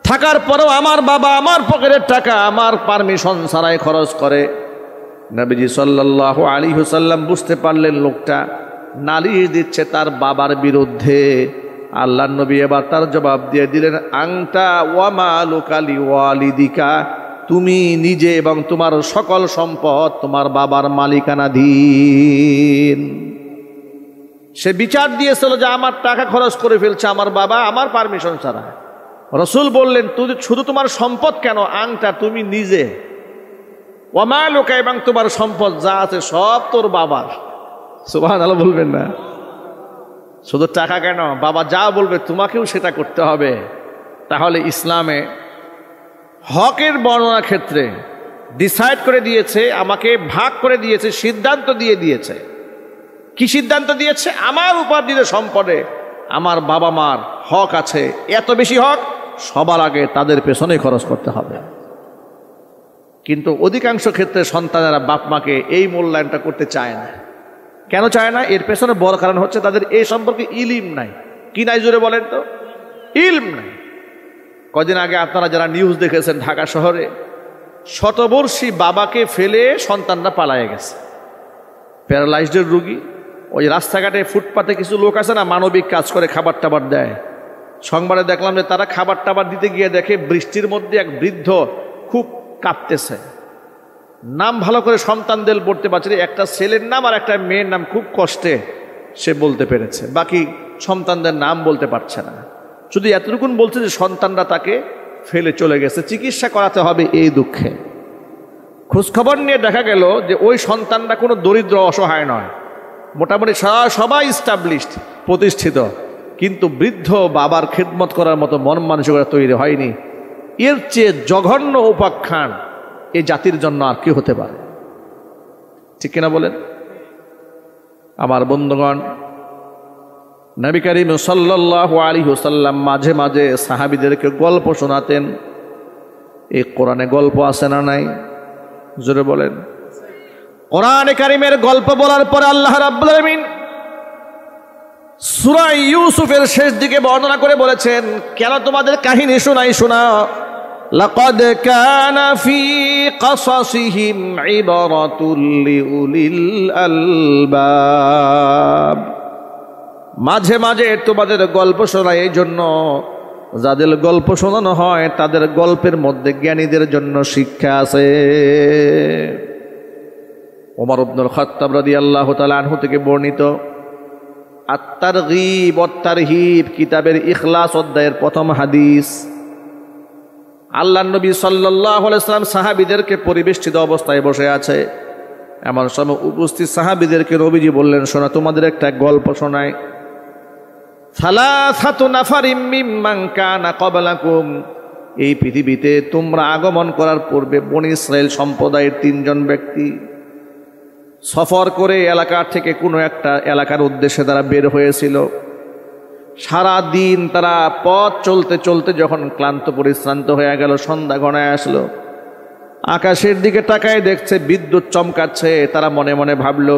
থাকার পরেও আমার বাবা আমার পকেটের টাকা আমার পারমিশন ছাড়াই খরচ করে। নবীজি সাল্লাল্লাহু আলাইহি ওয়াসাল্লাম বুঝতে পারলেন লোকটা নালিশ দিচ্ছে তার বাবার বিরুদ্ধে, আল্লাহর নবী এবার তার জবাব দিয়ে দিলেন, আংতা ওয়া মালুকা লিওয়ালিদিকা, তুমি নিজে এবং তোমার সকল সম্পদ তোমার বাবার মালিকানাধীন। সে বিচার দিয়েছিল যে আমার টাকা খরচ করে ফেলছে আমার বাবা আমার পারমিশন ছাড়া। রসুল বললেন, তুই শুধু তোমার সম্পদ কেন, আংটা তুমি নিজে, ওয়া মালুকা এবং তোমার সম্পদ যা আছে সব তোর বাবার। সুবহানাল্লাহ বলবেন না? শুধু টাকা কেন, বাবা যা বলবে তোমাকেও সেটা করতে হবে। তাহলে ইসলামে হকের বর্ণনা ক্ষেত্রে ডিসাইড করে দিয়েছে, আমাকে ভাগ করে দিয়েছে, সিদ্ধান্ত দিয়ে দিয়েছে। কি সিদ্ধান্ত দিয়েছে? আমার উপার্জিত সম্পদে আমার বাবা মার হক আছে, এত বেশি হক, সবার আগে তাদের পেছনে খরচ করতে হবে। কিন্তু অধিকাংশ ক্ষেত্রে সন্তানেরা বাপ মাকে এই মূল্যায়নটা করতে চায় না। কেন চায় না? এর পেছনে বড় কারণ হচ্ছে তাদের এই সম্পর্কে ইলম নাই। কি নাই জোরে বলেন তো? ইলম নাই। কদিন আগে আপনারা যারা নিউজ দেখেছেন, ঢাকা শহরে শতবর্ষী বাবাকে ফেলে সন্তানরা পালায়ে গেছে, প্যারালাইজডের রুগী। ওই রাস্তাঘাটে ফুটপাতে কিছু লোক আছে না, মানবিক কাজ করে, খাবার টাবার দেয়। সংবাদে দেখলাম যে তারা খাবার টাবার দিতে গিয়ে দেখে বৃষ্টির মধ্যে এক বৃদ্ধ খুব কাঁপতেছে। নাম ভালো করে সন্তানদের বলতে পারছে না, একটা ছেলের নাম আর একটা মেয়ের নাম খুব কষ্টে সে বলতে পেরেছে, বাকি সন্তানদের নাম বলতে পারছে না। শুধু এতটুকুন বলছে যে সন্তানরা তাকে ফেলে চলে গেছে, চিকিৎসা করাতে হবে এই দুঃখে। খোঁজখবর নিয়ে দেখা গেল যে ওই সন্তানরা কোনো দরিদ্র অসহায় নয়, মোটামুটি সবাই স্টাবলিশড, প্রতিষ্ঠিত, কিন্তু বৃদ্ধ বাবার খেদমত করার মতো মন মানসিকতা তৈরি হয়নি। এর চেয়ে জঘন্য উপাখ্যান এই জাতির জন্য আর কি হতে পারে? ঠিক কিনা বলেন? আমার বন্ধুগণ, নবী করিম সাল্লাল্লাহু আলাইহি ওয়াসাল্লাম মাঝে মাঝে সাহাবীদেরকে গল্প শোনাতেন। এই কোরআনে গল্প আছে না নাই? জোরে বলেন। কোরআনে কারীমের গল্প বলার পরে আল্লাহ রাব্বুল আলামিন সূরা ইউসুফের শেষ দিকে বর্ণনা করে বলেছেন, কেন তোমাদের কাহিনী শোনা লাকাদ কানা ফি কাসাসিহিম ইবরাতুল লিউলিল আলবাব। মাঝে মাঝে তোমাদের গল্প শোনাই এই জন্য, যাদের গল্প শোনানো হয় তাদের গল্পের মধ্যে জ্ঞানীদের জন্য শিক্ষা আছে। ওমর ইবনুল খাত্তাব রাদিয়াল্লাহু তাআলা আনহু থেকে বর্ণিত আত-তারগীব ওয়াত-তারহীব কিতাবের ইখলাস অধ্যায়ের প্রথম হাদিস। আল্লাহর নবী সাল্লাল্লাহু আলাইহি ওয়াসাল্লাম সাহাবীদেরকে পরিবেষ্টিত অবস্থায় বসে আছে, এমন সময় উপস্থিত সাহাবীদেরকে নবীজি বললেন, শোনা, তোমাদের একটা গল্প শোনাই। সালাসাতু নাফারিম মিম্মান কানা ক্বাবলাকুম, এই পৃথিবীতে তোমরা আগমন করার পূর্বে বনী ইসরাইল সম্প্রদায়ের 3 জন ব্যক্তি সফর করে এলাকা থেকে কোনো একটা এলাকার উদ্দেশ্যে তারা বের হয়েছিল। সারা দিন তারা পথ চলতে চলতে যখন ক্লান্ত পরিশ্রান্ত হয়ে গেল, সন্ধ্যা ঘনায় আসলো, আকাশের দিকে তাকায় দেখছে বিদ্যুৎ চমকাচ্ছে। তারা মনে মনে ভাবলো,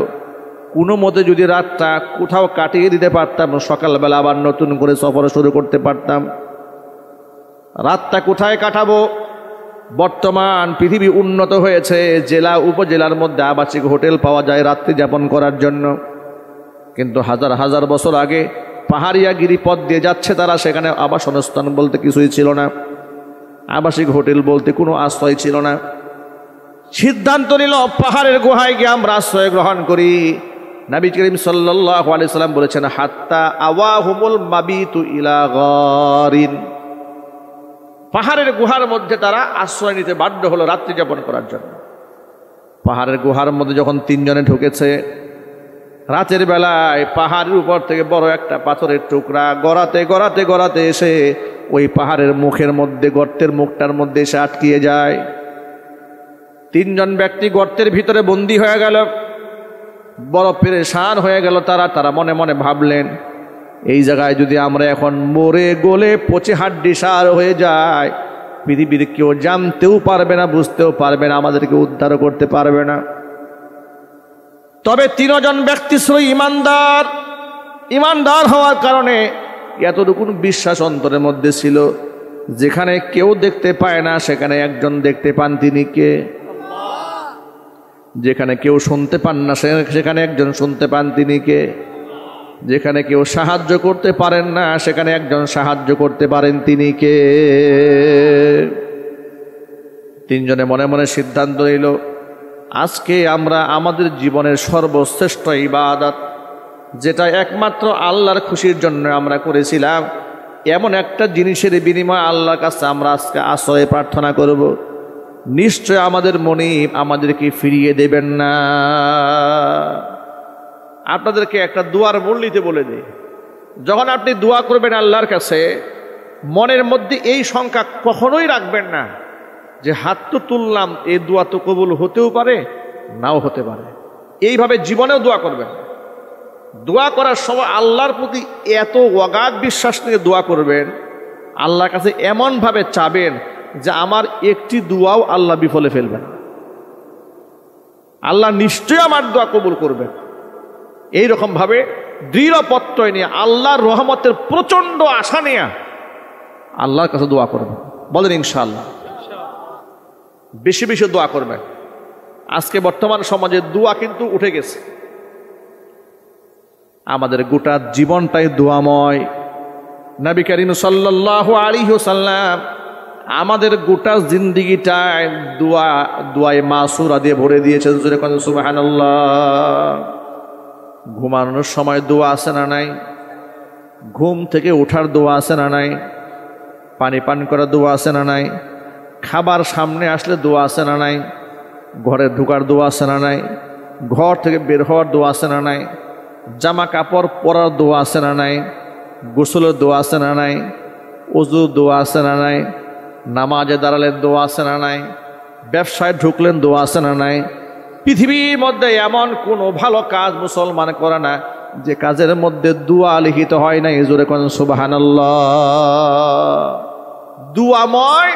কোনো মতে যদি রাতটা কোথাও কাটিয়ে দিতে পারতাম, সকালবেলা আবার নতুন করে সফর শুরু করতে পারতাম। রাতটা কোথায় কাটাবো? বর্তমান পৃথিবী উন্নত হয়েছে, জেলা উপজেলার মধ্যে আবাসিক হোটেল পাওয়া যায় রাত্রি যাপন করার জন্য। কিন্তু হাজার হাজার বছর আগে পাহাড়িয়া গিরিপথ দিয়ে যাচ্ছে তারা, সেখানে আবাসনস্থান বলতে কিছুই ছিল না, আবাসিক হোটেল বলতে কোনো আশ্রয় ছিল না। সিদ্ধান্ত নিল পাহাড়ের গুহায় গিয়ে আমরা আশ্রয় গ্রহণ করি। নবী করিম সাল্লাল্লাহু আলাইহি সাল্লাম বলেছেন, হাত্তা আওয়াহুমুল মাবিতু ইলা গারিন, পাহাড়ের গুহার মধ্যে তারা আশ্রয় নিতে বাধ্য হলো রাত্রি যাপন করার জন্য। পাহাড়ের গুহার মধ্যে যখন 3 জনে ঢুকেছে, রাতের বেলায় পাহাড়ের উপর থেকে বড় একটা পাথরের টুকরা গড়াতে গড়াতে গড়াতে এসে ওই পাহাড়ের মুখের মধ্যে, গর্তের মুখটার মধ্যে এসে আটকিয়ে যায়। 3 জন ব্যক্তি গর্তের ভিতরে বন্দী হয়ে গেল, বড় পেরেশান হয়ে গেল তারা মনে মনে ভাবলেন, এই জায়গায় যদি আমরা এখন মরে গলে পচে হাড্ডি সার হয়ে যায়, পৃথিবীর কেউ জানতেও পারবে না, বুঝতেও পারবে না, আমাদেরকে উদ্ধার করতে পারবে না। তবে 3 জন ব্যক্তি ছিল ইমানদার হওয়ার কারণে এতটুকু বিশ্বাস অন্তরের মধ্যে ছিল, যেখানে কেউ দেখতে পায় না সেখানে একজন দেখতে পান, তিনি কে? যেখানে কেউ শুনতে পান না সেখানে একজন শুনতে পান, তিনি কে? যেখানে কেউ সাহায্য করতে পারেন না সেখানে একজন সাহায্য করতে পারেন, তিনি কে? তিনজনে মনে মনে সিদ্ধান্ত নিল, আজকে আমরা আমাদের জীবনের সর্বশ্রেষ্ঠ ইবাদত, যেটা একমাত্র আল্লাহর খুশির জন্য আমরা করেছিলাম, এমন একটা জিনিসের বিনিময়ে আল্লাহর কাছে আমরা আজকে আশ্রয় প্রার্থনা করব। নিশ্চয় আমাদের মনিব আমাদেরকে ফিরিয়ে দেবেন না। আপনাদেরকে একটা দোয়ার মূলনীতি বলে দিই, যখন আপনি দোয়া করবেন আল্লাহর কাছে, মনের মধ্যে এই শঙ্কা কখনোই রাখবেন না যে হাত তো তুললাম, এই দোয়া তো কবুল হতেও পারে নাও হতে পারে। এইভাবে জীবনেও দোয়া করবেন। দোয়া করার সময় আল্লাহর প্রতি এত অগাধ বিশ্বাস নিয়ে দোয়া করবেন, আল্লাহর কাছে এমনভাবে চাবেন যে আমার একটি দোয়াও আল্লাহ বিফলে ফেলবেন, আল্লাহ নিশ্চয়ই আমার দোয়া কবুল করবেন। এইরকমভাবে দৃঢ় প্রত্যয় নিয়ে আল্লাহর রহমতের প্রচণ্ড আশা নিয়ে আল্লাহর কাছে দোয়া করবেন। বলেন ইনশাআল্লাহ। বেশি বেশি দোয়া করবেন। আজকে বর্তমান সমাজে দোয়া কিন্তু উঠে গেছে, আমাদের গোটা জীবনটাই দোয়াময়। নবী করিম সাল্লাল্লাহু আলাইহি ওয়াসাল্লাম আমাদের গোটা জিন্দেগিটায় দোয়ায় মাসুরা দিয়ে ভরে দিয়েছেন। সুবহানাল্লাহ। ঘুমানোর সময় দোয়া আছে না নাই? ঘুম থেকে ওঠার দোয়া আছে না নাই? পানি পান করার দোয়া আছে না নাই? খাবার সামনে আসলে দোয়া আছে না নাই? ঘরে ঢোকার দোয়া আছে না নাই? ঘর থেকে বের হওয়ার দোয়া আছে না নাই? জামা কাপড় পরার দোয়া আছে না নাই? গোসলের দোয়া আছে না নাই? ওযুর দোয়া আছে না নাই? নামাজে দাঁড়ালেন দোয়া আছে না নাই? ব্যবসায় ঢুকলেন দোয়া আছে না নাই? পৃথিবীর মধ্যে এমন কোনো ভালো কাজ মুসলমান করে না যে কাজের মধ্যে দোয়া লিখিত হয় না। জোরে কোন সুবহানাল্লাহ। দোয়াময়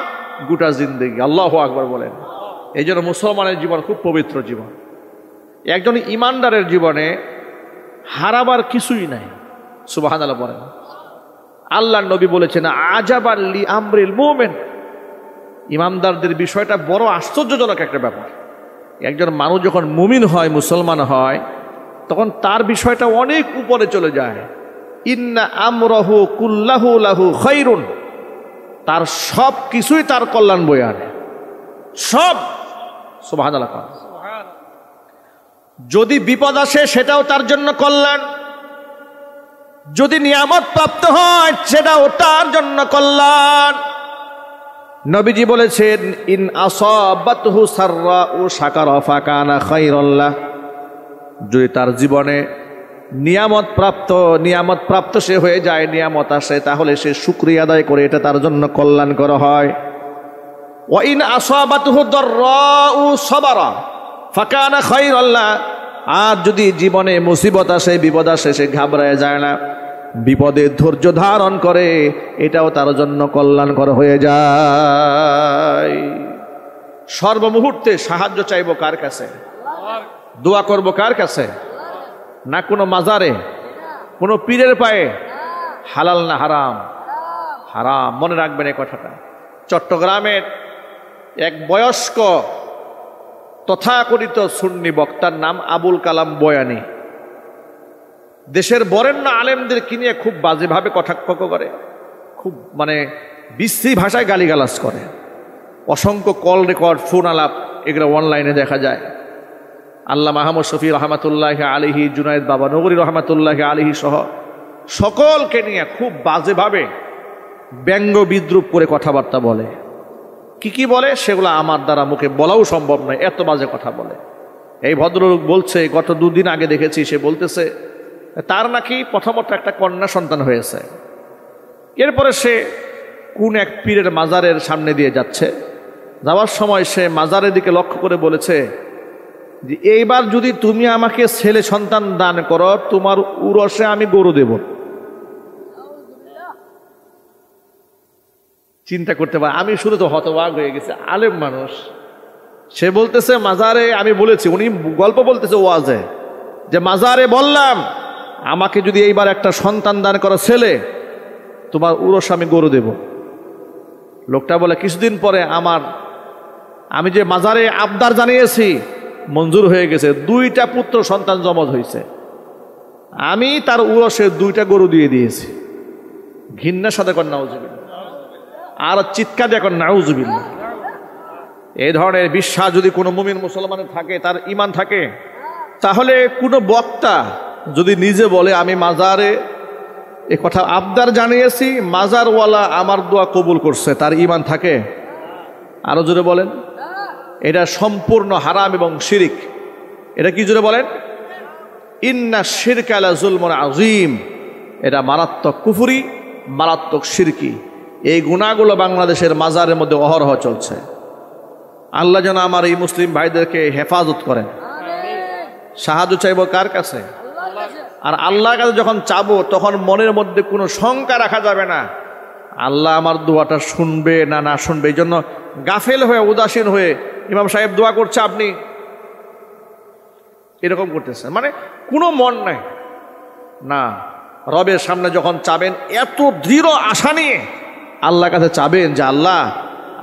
গোটা জিন্দেগি। আল্লাহু আকবার বলেন। এই জন্য মুসলমানের জীবন খুব পবিত্র জীবন। একজন ইমানদারের জীবনে হারাবার কিছুই নাই। সুবহানাল্লাহ বলেন। আল্লাহর নবী বলেছেন, আজাবান লি আমরিল মুমিন। ইমানদারদের বিষয়টা বড় আশ্চর্যজনক একটা ব্যাপার। একজন মানুষ যখন মুমিন হয়, মুসলমান হয়, তখন তার বিষয়টা অনেক উপরে চলে যায়। ইন্না আমরাহু কুল্লাহু লাহু খায়রুন। তার সব কিছুই তার কল্যাণ বয়ে আনে, সব। সুবহানাল্লাহ। যদি বিপদ আসে সেটাও তার জন্য কল্যাণ, যদি নিয়ামত প্রাপ্ত হয় সেটাও তার জন্য কল্যাণ। নবীজি বলেছেন, ইন আসাবাতহু সাররাউ শাকারা ফাকানা খায়রাল লাহ। যদি তার জীবনে নিয়ামত প্রাপ্ত সে হয়ে যায়, নিয়ামত আসে, তাহলে সে শুকরিয়া আদায় করে, এটা তার জন্য কল্যাণকর হয়। ওয়া ইন আসাবাতহু দাররাউ সাবারা ফাকানা খায়রাল লাহ। আর যদি জীবনে মুসিবত আসে, বিপদ আসে, সে ঘাবড়ায় যায় না, বিপদে ধৈর্য ধারণ করে, এটাও তার জন্য কল্যাণকর হয়ে যায়। সর্বমুহূর্তে সাহায্য চাইব কার কাছে? দোয়া করব কার কাছে? না কোনো মাজারে, কোনো পীরের পায়ে। হালাল না হারাম? হারাম। মনে রাখবেন এই কথাটা। চট্টগ্রামের এক বয়স্ক তথাকথিত সুন্নি বক্তার নাম আবুল কালাম বয়ানী। দেশের বরেণ্য আলেমদেরকে নিয়ে খুব বাজেভাবে কটাক্ষ করে, খুব বিশ্রী ভাষায় গালিগালাজ করে। অসংখ্য কল রেকর্ড, ফোন আলাপ এগুলো অনলাইনে দেখা যায়। আল্লামা আহমদ শফি রহমাতুল্লাহ আলাইহি, জুনায়েদ বাবা নগরী রহমাতুল্লাহ আলাইহি সহ সকলকে নিয়ে খুব বাজেভাবে ব্যঙ্গ বিদ্রুপ করে কথাবার্তা বলে। কি বলে সেগুলো আমার দ্বারা মুখে বলাও সম্ভব নয়, এত বাজে কথা বলে। এই ভদ্রলোক বলছে, গত 2 দিন আগে দেখেছি, সে বলতেছে তার নাকি প্রথমত একটা কন্যা সন্তান হয়েছে। এরপরে সে কোন এক পীরের মাজারের সামনে দিয়ে যাচ্ছে, যাওয়ার সময় সে মাজারের দিকে লক্ষ্য করে বলেছে যে এইবার যদি তুমি আমাকে ছেলে সন্তান দান করো, তোমার উরসে আমি গরু দেব। চিন্তা করতে পারে। আমি শুধু তো হতবাক হয়ে গেছে, আলেম মানুষ। সে বলতেছে মাজারে আমি বলেছি, উনি গল্প বলতেছে ওয়াজে, যে মাজারে বললাম আমাকে যদি এইবার একটা সন্তান দান করো ছেলে, তোমার উরস আমি গরু দেব। লোকটা বলে কিছুদিন পরে আমি যে মাজারে আবদার জানিয়েছি মঞ্জুর হয়ে গেছে, 2টা পুত্র সন্তান জমজ হয়েছে। আমি তার উরসে 2টা গরু দিয়ে দিয়েছি। ঘৃণার সাথে কর নাউজুবিল্লাহ, আর চিৎকার দিয়ে কর নাউজুবিল্লাহ। এই ধরনের বিশ্বাস যদি কোনো মুমিন মুসলমানের থাকে, তার ঈমান থাকে, তাহলে কোনো বক্তা যদি নিজে বলে আমি মাজারে এ কথা আবদার জানিয়েছি, মাজারওয়ালা আমার দোয়া কবুল করছে, তার ঈমান থাকে? আরো জোরে বলেন। এটা সম্পূর্ণ হারাম এবং শিরিক। এটা কি জোরে বলেন? ইন্না শিরকা লা যুলমুন আযীম। এটা মারাত্মক কুফরি, মারাত্মক শিরকি। এই গুনাহগুলো বাংলাদেশের মাজারের মধ্যে অহরহ চলছে। আল্লাহ যেন আমার এই মুসলিম ভাইদেরকে হেফাজত করেন। সাহায্য চাইব কার কাছে? আর আল্লাহর কাছে যখন চাবো তখন মনের মধ্যে কোনো শঙ্কা রাখা যাবে না আল্লাহ আমার দোয়াটা শুনবে না না শুনবে। এই জন্য গাফেল হয়ে, উদাসীন হয়ে ইমাম সাহেব দোয়া করছে, আপনি এরকম করতেছেন, মানে কোনো মন নাই না। রবের সামনে যখন চাবেন এত দৃঢ় আশা নিয়ে আল্লাহর কাছে চাবেন যে আল্লাহ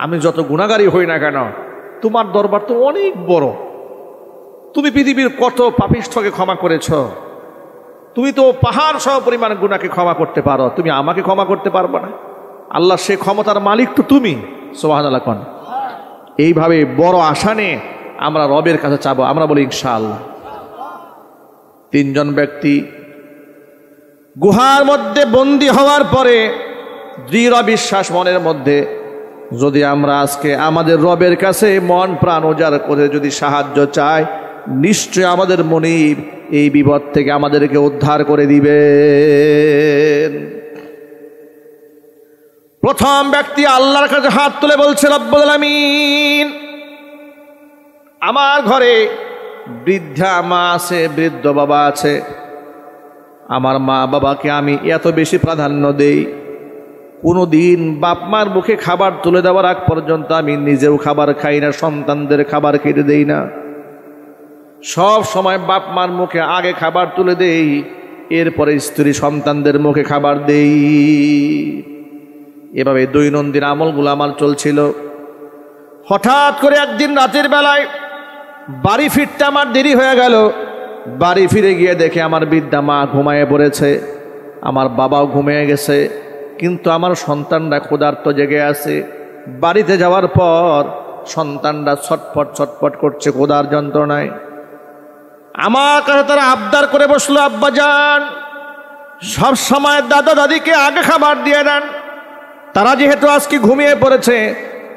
আমি যত গুনাহগারী হই না কেন, তোমার দরবার তো অনেক বড়, তুমি পৃথিবীর কত পাপিষ্ঠকে ক্ষমা করেছ, তুমি তো পাহাড় সহ পরিমাণ গুনাহকে ক্ষমা করতে পারো, তুমি আমাকে ক্ষমা করতে পারবে না? আল্লাহ সে ক্ষমতার মালিক তো তুমি। সুবহানাল্লাহ কোন। এইভাবে বড় আশা নিয়ে আমরা রবের কাছে চাবো। আমরা বলি ইনশাআল্লাহ। 3 জন ব্যক্তি গুহার মধ্যে বন্দী হওয়ার পরে দৃঢ় বিশ্বাস মনের মধ্যে, যদি আমরা আজকে আমাদের রবের কাছে মন প্রাণ উজাড় করে যদি সাহায্য চাই, নিশ্চয় আমাদের মনিব এই বিপদ থেকে আমাদেরকে উদ্ধার করে দিবেন। প্রথম ব্যক্তি আল্লাহর কাছে হাত তুলে বলছে, রব্বুল আলামিন, আমার ঘরে বৃদ্ধা মা আছে, বৃদ্ধ বাবা আছে, আমার মা বাবাকে আমি এত বেশি প্রাধান্য দেই, কোনো দিন বাপ মার মুখে খাবার তুলে দেওয়ার আগ পর্যন্ত আমি নিজেও খাবার খাই না, সন্তানদের খাবার খেতে দেই না, সব সময় বাপ মার মুখে আগে খাবার তুলে দেই, এরপরে স্ত্রী সন্তানদের মুখে খাবার দেই। এভাবে দৈনন্দিন আমলগুলো আমার চলছিল। হঠাৎ করে একদিন রাতের বেলায় বাড়ি ফিরতে আমার দেরি হয়ে গেল। বাড়ি ফিরে গিয়ে দেখে আমার বৃদ্ধা মা ঘুমায়ে পড়েছে, আমার বাবাও ঘুমিয়ে গেছে, কিন্তু আমার সন্তানরা ক্ষুধার্ত জেগে আছে। বাড়িতে যাওয়ার পর সন্তানরা ছটফট ছটফট করছে ক্ষুধার যন্ত্রণায়। আমার কাছে তারা আবদার করে বসলো, আব্বাজান সব সময় দাদা দাদিকে আগে খাবার দিয়ে দেন, তারা যেহেতু আজকে ঘুমিয়ে পড়েছে,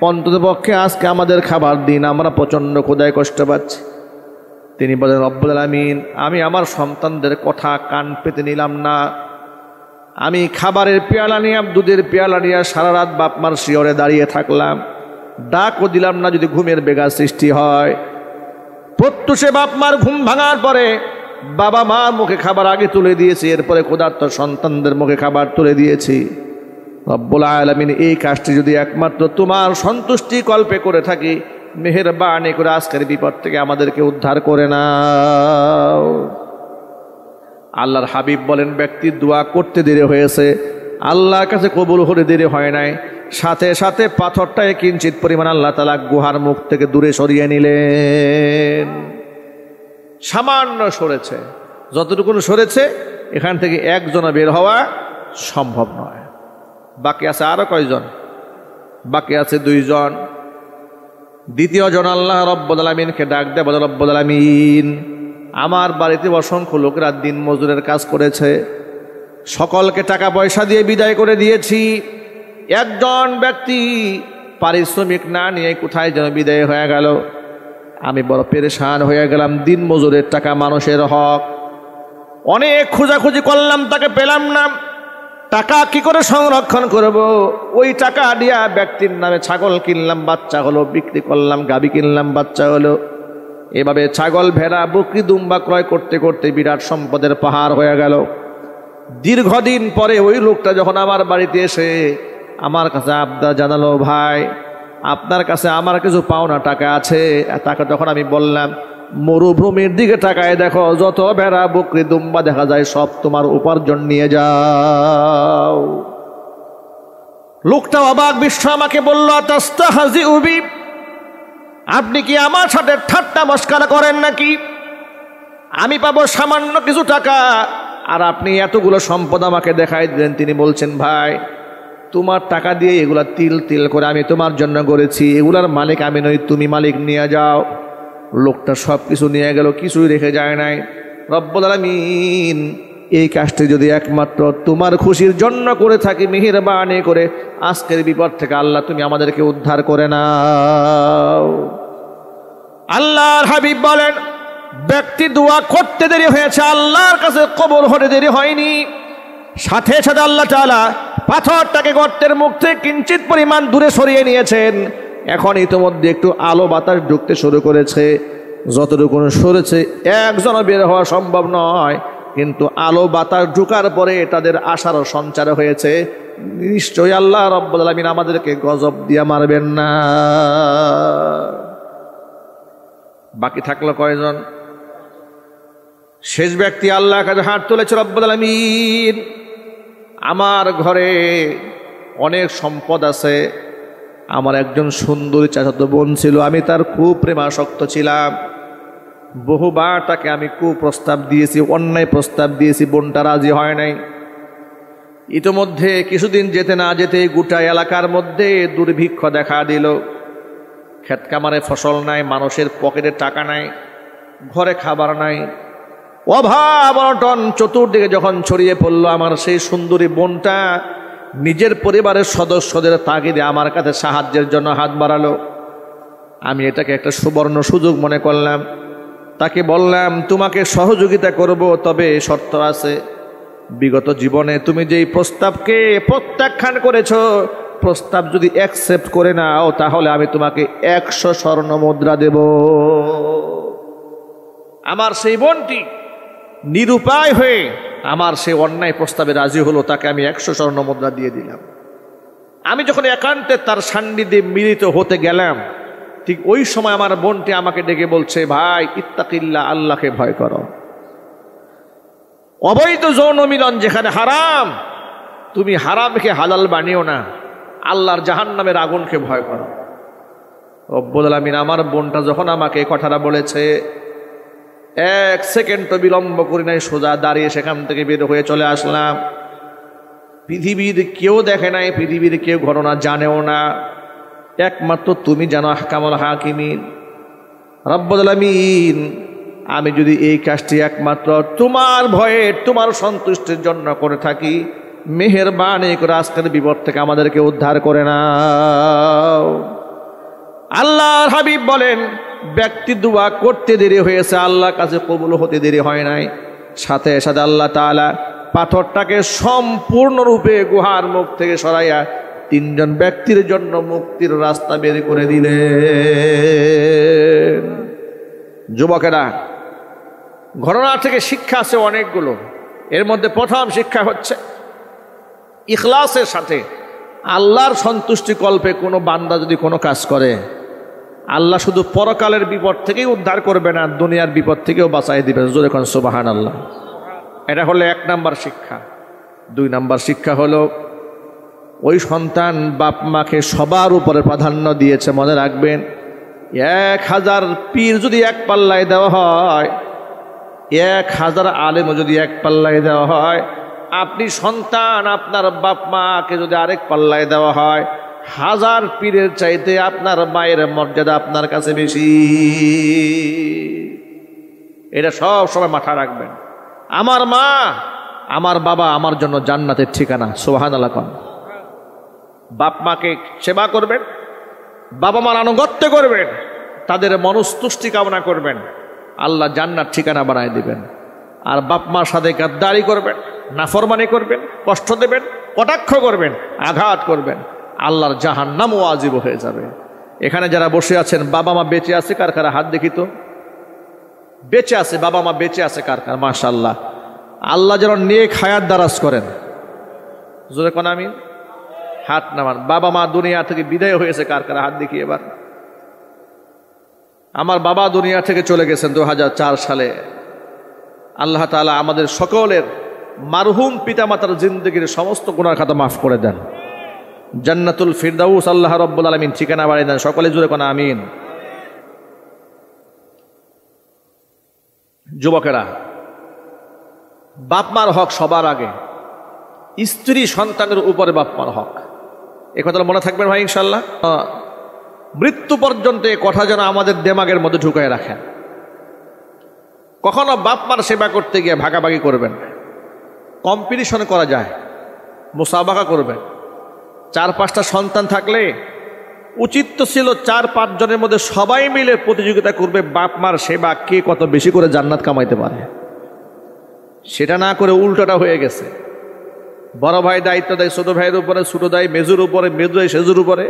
অন্তত পক্ষে আজকে আমাদের খাবার দিন, আমরা প্রচণ্ড ক্ষুধায় কষ্ট পাচ্ছি। তিনি বলেন, রব্বুল আলামিন, আমি আমার সন্তানদের কথা কান পেতে নিলাম না। আমি খাবারের পেয়ালা নিয়ে, দুধের পেয়ালা নিয়ে সারা রাত বাপ মার শিয়রে দাঁড়িয়ে থাকলাম, ডাকও দিলাম না যদি ঘুমের বেগা সৃষ্টি হয়। প্রত্যুষে বাপ মার ঘুম ভাঙার পরে বাবা মার মুখে খাবার আগে তুলে দিয়েছি, এরপরে ক্ষুধার্ত সন্তানদের মুখে খাবার তুলে দিয়েছি। রব্বুল আলামিন, এই কাজটি যদি একমাত্র তোমার সন্তুষ্টি কল্পে করে থাকি, মেহেরবানি করে আজকের বিপদ থেকে আমাদেরকে উদ্ধার করে নাও। আল্লাহর হাবিব বলেন, ব্যক্তির দোয়া করতে দেরি হয়েছে, আল্লাহর কাছে কবুল হতে দেরি হয় নাই, সাথে সাথে পাথরটায় কিঞ্চিত পরিমাণ আল্লাহ তাআলা গুহার মুখ থেকে দূরে সরিয়ে নিলেন। সামান্য সরেছে, যতটুকু সরেছে এখান থেকে একজন বের হওয়া সম্ভব নয়। বাকি আছে আরো কয়জন? বাকি আছে 2 জন। দ্বিতীয় জন আল্লাহ রব্বুল আলামিনকে ডাক দেয়, বলে, রব্বুল আলামিন, আমার বাড়িতে অসংখ্য লোকেরা দিন মজুরের কাজ করেছে, সকলকে টাকা পয়সা দিয়ে বিদায় করে দিয়েছি, একজন ব্যক্তি পারিশ্রমিক না নিয়ে কোথায় যেন বিদায় হয়ে গেল। আমি বড় পেরেশান হয়ে গেলাম। দিন মজুরের টাকা মানুষের হক, অনেক খোঁজাখুঁজি করলাম, তাকে পেলাম না। টাকা কি করে সংরক্ষণ করব? ওই টাকা দিয়া ব্যক্তির নামে ছাগল কিনলাম, বাচ্চা হলো, বিক্রি করলাম, গাভী কিনলাম, বাচ্চা হলো। এভাবে ছাগল, ভেড়া, বকরি, দুম্বা ক্রয় করতে করতে বিরাট সম্পদের পাহাড় হয়ে গেল। দীর্ঘদিন পরে ওই লোকটা যখন আমার বাড়িতে এসে আমার কাছে আবদার জানালো, ভাই আপনার কাছে আমার কিছু পাওনা টাকা আছে। তাকে তখন আমি বললাম, মরুভূমির দিকে তাকায় দেখো, যত ভেড়া, বকরি, দুম্বা দেখা যায় সব তোমার উপার্জন নিয়ে যাও। লোকটা অবাক বিশ্ব আমাকে বলল, তাস্তাহজিউ বি, আপনি কি আমার সাথে ঠাট্টা মস্করা করেন নাকি? আমি পাবো সামান্য কিছু টাকা, আর আপনি এতগুলো সম্পদ আমাকে দেখাই দিলেন। তিনি বলছেন, ভাই তোমার টাকা দিয়ে এগুলা তিল তিল করে আমি তোমার জন্য করেছি, এগুলার মালিক আমি নই, তুমি মালিক, নিয়ে যাও। লোকটা সব কিছু নিয়ে গেল, কিছুই রেখে যায় নাই। রব্বুল আলামিন এই কাজটি যদি একমাত্র তোমার খুশির জন্য করে থাকি, মেহেরবানি করে আজকের বিপদ থেকে আল্লাহ তুমি আমাদেরকে উদ্ধার করে নাও। আল্লাহর হাবিব বলেন, ব্যক্তি দোয়া করতে দেরি হয়েছে, আল্লাহর কাছে কবুল হতে দেরি হয়নি। সাথে সাথে আল্লাহ তাআলা পাথরটাকে গর্তের মুখ থেকে কিঞ্চিত পরিমাণ দূরে সরিয়ে নিয়েছেন। এখন ইতিমধ্যে একটু আলো বাতাস ঢুকতে শুরু করেছে। যতটুকু সরেছে একজনও বের হওয়া সম্ভব নয়, কিন্তু আলো বাতাস ঢুকার পরে তাদের আশারও সঞ্চার হয়েছে। নিশ্চয়ই আল্লাহ রাব্বুল আলামিন আমাদেরকে গজব দিয়ে মারবেন না। বাকি থাকলো কয়জন? শেষ ব্যক্তি আল্লাহর কাছে হাত তুলেছে, রব্বুল আলামিন আমার ঘরে অনেক সম্পদ আছে, আমার একজন সুন্দরী চাচাতো বোন ছিল, আমি তার খুব প্রেমাসক্ত ছিলাম। বহুবার তাকে আমি কুপ্রস্তাব দিয়েছি, অন্যায় প্রস্তাব দিয়েছি, বোনটা রাজি হয় নাই। ইতোমধ্যে কিছুদিন যেতে না যেতে গোটা এলাকার মধ্যে দুর্ভিক্ষ দেখা দিল। ক্ষেত খামারে ফসল নাই, মানুষের পকেটে টাকা নাই, ঘরে খাবার নাই, অভাব অনটন চতুর্দিকে যখন ছড়িয়ে পড়ল, আমার সেই সুন্দরী বোনটা নিজের পরিবারের সদস্যদের তাগিদে আমার কাছে সাহায্যের জন্য হাত বাড়ালো। আমি এটাকে একটা সুবর্ণ সুযোগ মনে করলাম। তাকে বললাম, তোমাকে সহযোগিতা করব, তবে শর্ত আছে। বিগত জীবনে তুমি যেই প্রস্তাবকে প্রত্যাখ্যান করেছো, প্রস্তাব যদি অ্যাকসেপ্ট করে নাও তাহলে আমি তোমাকে 100 স্বর্ণ মুদ্রা দেব। আমার সেই বোনটি নিরুপায় হয়ে আমার সেই অন্যায় প্রস্তাবে রাজি হলো, তাকে আমি 100 স্বর্ণ মুদ্রা দিয়ে দিলাম। আমি যখন একান্তে তার সান্নিধ্যে মিলিত হতে গেলাম, ঠিক ওই সময় আমার বোনটি আমাকে ডেকে বলছে, ভাই ইত্তাকিল্লাহ, আল্লাহকে ভয় করো। অবৈধ যৌন মিলন যেখানে হারাম, তুমি হারামকে হালাল বানিও না। আল্লাহর জাহান্নামের আগুনকে ভয় করো। রব্বুল আলামিন আমার বোনটা যখন আমাকে এই কথাটা বলেছে, 1 সেকেন্ডও বিলম্ব করি নাই, সোজা দাঁড়িয়ে সেখান থেকে বের হয়ে চলে আসলাম। পৃথিবীর কেউ দেখে নাই, পৃথিবীর কেউ ঘটনা জানেও না, একমাত্র তুমি জানো আহকামুল হাকিমিন। রব্বুল আলামিন আমি যদি এই কাজটি একমাত্র তোমার ভয়ে, তোমার সন্তুষ্টির জন্য করে থাকি, মেহেরবানি করে আজকের বিপদ থেকে আমাদেরকে উদ্ধার করে নাও। আল্লাহর হাবিব বলেন, ব্যক্তি দোয়া করতে দেরি হয়েছে, আল্লাহর কাছে কবুল হতে দেরি হয় নাই। সাথে সাথে আল্লাহ তাআলা পাথরটাকে সম্পূর্ণরূপে গুহার মুখ থেকে সরাইয়া 3 জন ব্যক্তির জন্য মুক্তির রাস্তা বের করে দিলেন। যুবকেরা, ঘটনা থেকে শিক্ষা আছে অনেকগুলো। এর মধ্যে প্রথম শিক্ষা হচ্ছে, ইখলাসের সাথে আল্লাহর সন্তুষ্টি কল্পে কোনো বান্দা যদি কোনো কাজ করে, আল্লাহ শুধু পরকালের বিপদ থেকেই উদ্ধার করবে না, দুনিয়ার বিপদ থেকেও বাঁচাই দিবেন। জোরে কোন সুবহানাল্লাহ। এটা হলো 1 নাম্বার শিক্ষা। 2 নাম্বার শিক্ষা হলো, ওই সন্তান বাপ মাকে সবার উপরে প্রাধান্য দিয়েছে। মনে রাখবেন, 1000 পীর যদি এক পাল্লায় দেওয়া হয়, 1000 আলেম যদি এক পাল্লায় দেওয়া হয়, আপনি সন্তান আপনার বাপ মাকে যদি আরেক পাল্লায় দেওয়া হয়, 1000 পীরের চাইতে আপনার মায়ের মর্যাদা আপনার কাছে বেশি। এটা সব সময় মাথা রাখবেন। আমার মা, আমার বাবা আমার জন্য জান্নাতের ঠিকানা। সুবহানাল্লাহ। বাপ মাকে সেবা করবেন, বাবা মার আনুগত্য করবেন, তাদের মনস্তুষ্টি কামনা করবেন, আল্লাহ জান্নাত ঠিকানা বানায় দিবেন। আর বাপ মার সাথে গাদ্দারি করবেন, নাফরমানি করবেন, কষ্ট দেবেন, কটাক্ষ করবেন, আঘাত করবেন, আল্লাহর জাহান্নাম ওয়াজিব হয়ে যাবে। এখানে যারা বসে আছেন, বাবা মা বেঁচে আছে কার কার? হাত দেখি তো। বেঁচে আছে, বাবা মা বেঁচে আছে কার কার? মাশাআল্লাহ। আল্লাহ যেন নেক হায়াত দারাজ করেন। জোরে কোন আমিন। হাত নামান। বাবা মা দুনিয়া থেকে বিদায় হয়েছে কার কার? হাত দেখি এবার। আমার বাবা দুনিয়া থেকে চলে গেছেন 2004 সালে। আল্লাহ তাআলা আমাদের সকলের মারহুম পিতামাতার জিন্দেগির সমস্ত গুনাহ খাতা মাফ করে দেন। জান্নাতুল ফিরদাউস আল্লাহ রাব্বুল আলামিন ঠিকানা বানিয়ে দেন। সকলে জোরে কোন আমিন। যুবকেরা, বাপ মার হক সবার আগে, স্ত্রী সন্তানের উপরে বাপ মার হক। এ কথাটা মনে থাকবেন ভাই ইনশাল্লাহ। মৃত্যু পর্যন্ত এ কথা যেন আমাদের দেমাগের মধ্যে ঢুকায় রাখেন। কখনো বাপ মার সেবা করতে গিয়ে ভাগাভাগি করবেন, কম্পিটিশন করা যায়, মুসাবাকা করবেন। 4-5টা সন্তান থাকলে উচিত তো ছিল 4-5 জনের মধ্যে সবাই মিলে প্রতিযোগিতা করবে বাপ মার সেবা, কে কত বেশি করে জান্নাত কামাইতে পারে। সেটা না করে উল্টোটা হয়ে গেছে। বড় ভাই দায়িত্ব দেয় ছোট ভাইয়ের উপরে, ছোট দেয় মেজুর উপরে, মেজু দেয় সেজুর উপরে।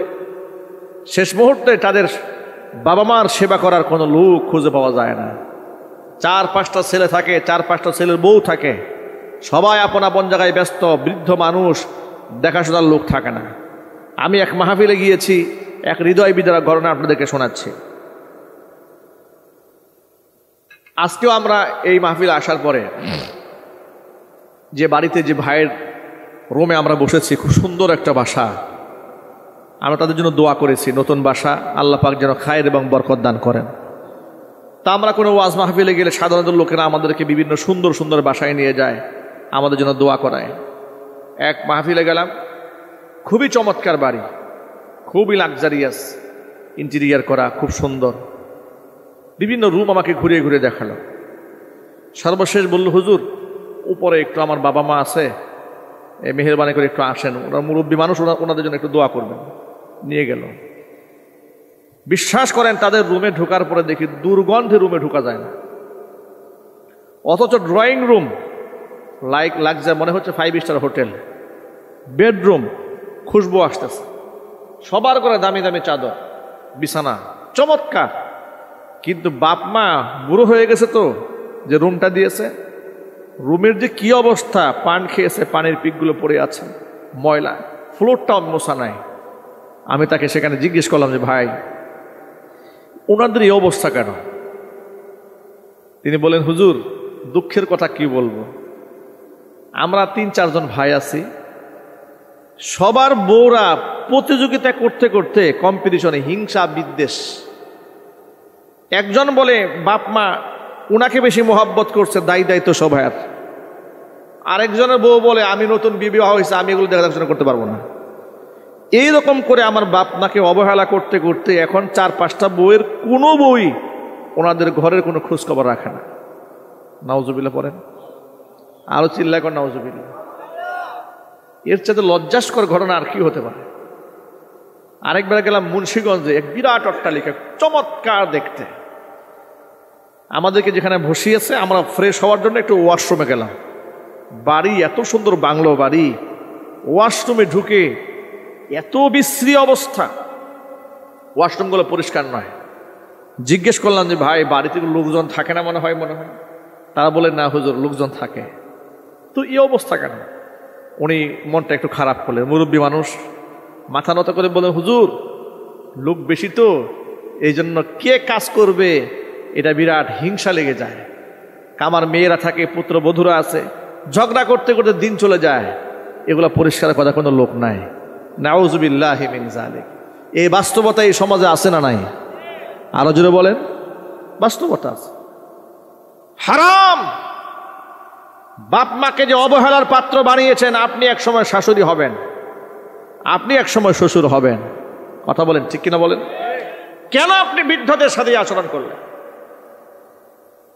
শেষ মুহূর্তে তাদের বাবা মার সেবা করার কোনো লোক খুঁজে পাওয়া যায় না। 4-5টা ছেলে থাকে, 4-5টা ছেলের বউ থাকে, সবাই আপন আপন জায়গায় ব্যস্ত, বৃদ্ধ মানুষ, দেখাশোনার লোক থাকে না। আমি এক মাহফিলে গিয়েছি, এক হৃদয় বিদারক ঘটনা আপনাদেরকে শোনাচ্ছি। আজকেও আমরা এই মাহফিলে আসার পরে যে বাড়িতে যে ভাইয়ের রুমে আমরা বসেছি, খুব সুন্দর একটা বাসা, আমরা তাদের জন্য দোয়া করেছি, নতুন বাসা আল্লাহ পাক যেন খায়ের এবং বরকত দান করেন। তা আমরা কোনো ওয়াজ মাহফিলে গেলে সাধারণত লোকেরা আমাদেরকে বিভিন্ন সুন্দর সুন্দর বাসায় নিয়ে যায়, আমাদের জন্য দোয়া করায়। এক মাহফিলে গেলাম, খুবই চমৎকার বাড়ি, খুবই লাক্সারিয়াস, ইন্টেরিয়ার করা, খুব সুন্দর। বিভিন্ন রুম আমাকে ঘুরিয়ে ঘুরিয়ে দেখালো। সর্বশেষ বলল, হুজুর উপরে একটু আমার বাবা মা আছে, মেহেরবানি করে একটু আসেন, ওরা মুরব্বী মানুষ, ওনাদের জন্য একটু দোয়া করবেন। নিয়ে গেল। বিশ্বাস করেন তাদের রুমে ঢোকার পরে দেখি দুর্গন্ধে রুমে ঢোকা যায় না, অথচ ড্রয়িং রুম লাগছে মনে হচ্ছে 5 স্টার হোটেল। বেডরুম খুশবু আসতেছে, সবার করে দামি দামি চাদর, বিছানা চমৎকার। কিন্তু বাপ মা বুড়ো হয়ে গেছে তো, যে রুমটা দিয়েছে, রুমের যে কি অবস্থা, পান খেয়েছে, পানির পিকগুলো পড়ে আছে, ময়লা, ফ্লোরটাও মোছা নাই। আমি তাকে সেখানে জিজ্ঞেস করলাম যে ভাই ওনাদের এই অবস্থা কেন? তিনি বলেন, হুজুর দুঃখের কথা কি বলবো, আমরা 3-4 জন ভাই আছি, সবার বউরা প্রতিযোগিতা করতে করতে কম্পিটিশনে, হিংসা বিদ্বেষ। একজন বলে বাপ মা উনাকে বেশি মোহাব্বত করছে, দায়ী দায়িত্ব সবাইয়ের। আরেকজনের বউ বলে আমি নতুন বিবাহ হয়েছে, আমি এগুলো দেখাশোনা করতে পারবো না। এইরকম করে আমার বাপ মাকে অবহেলা করতে করতে এখন 4-5টা বউয়ের কোনো বই ওনাদের ঘরের কোনো খোঁজখবর রাখে না। নাউজুবিল্লাহ পড়েন, আরো চিল্লা কর নাউজুবিল্লাহ। এর চাইতে লজ্জাস্কর ঘটনা আর কি হতে পারে? আরেকবার গেলাম মুন্সিগঞ্জে, এক বিরাট অট্টালিকা, চমৎকার দেখতে। আমাদেরকে যেখানে বসিয়েছে, আমরা ফ্রেশ হওয়ার জন্য একটু ওয়াশরুমে গেলাম। বাড়ি এত সুন্দর, বাংলো বাড়ি, ওয়াশরুমে ঢুকে এত বিশ্রী অবস্থা, ওয়াশরুমগুলো পরিষ্কার নয়। জিজ্ঞেস করলাম যে ভাই বাড়িতে লোকজন থাকে না মনে হয়? তারা বলে না হুজুর লোকজন থাকে। তো এই অবস্থা কেন? উনি মনটা একটু খারাপ করলেন, মুরব্বী মানুষ, মাথা নত করে বলে, হুজুর লোক বেশি তো, এই জন্য কে কাজ করবে এটা বিরাট হিংসা লেগে যায়। আমার মেয়েরা থাকে, পুত্রবধূরা আছে, ঝগড়া করতে করতে দিন চলে যায়, এগুলো পরিষ্কার করার কোনো লোক নাই। নাউজুবিল্লাহি মিন যালিক। এই বাস্তবতা এই সমাজে আছে না নাই? আরো জোরে বলেন, বাস্তবতা আছে। হারাম। বাপ মাকে যে অবহেলার পাত্র বানিয়েছেন, আপনি এক সময় শাশুড়ি হবেন, আপনি এক সময় শ্বশুর হবেন। কথা বলেন, ঠিক কিনা বলেন? কেন আপনি বৃদ্ধদের সাথে আচরণ করলেন?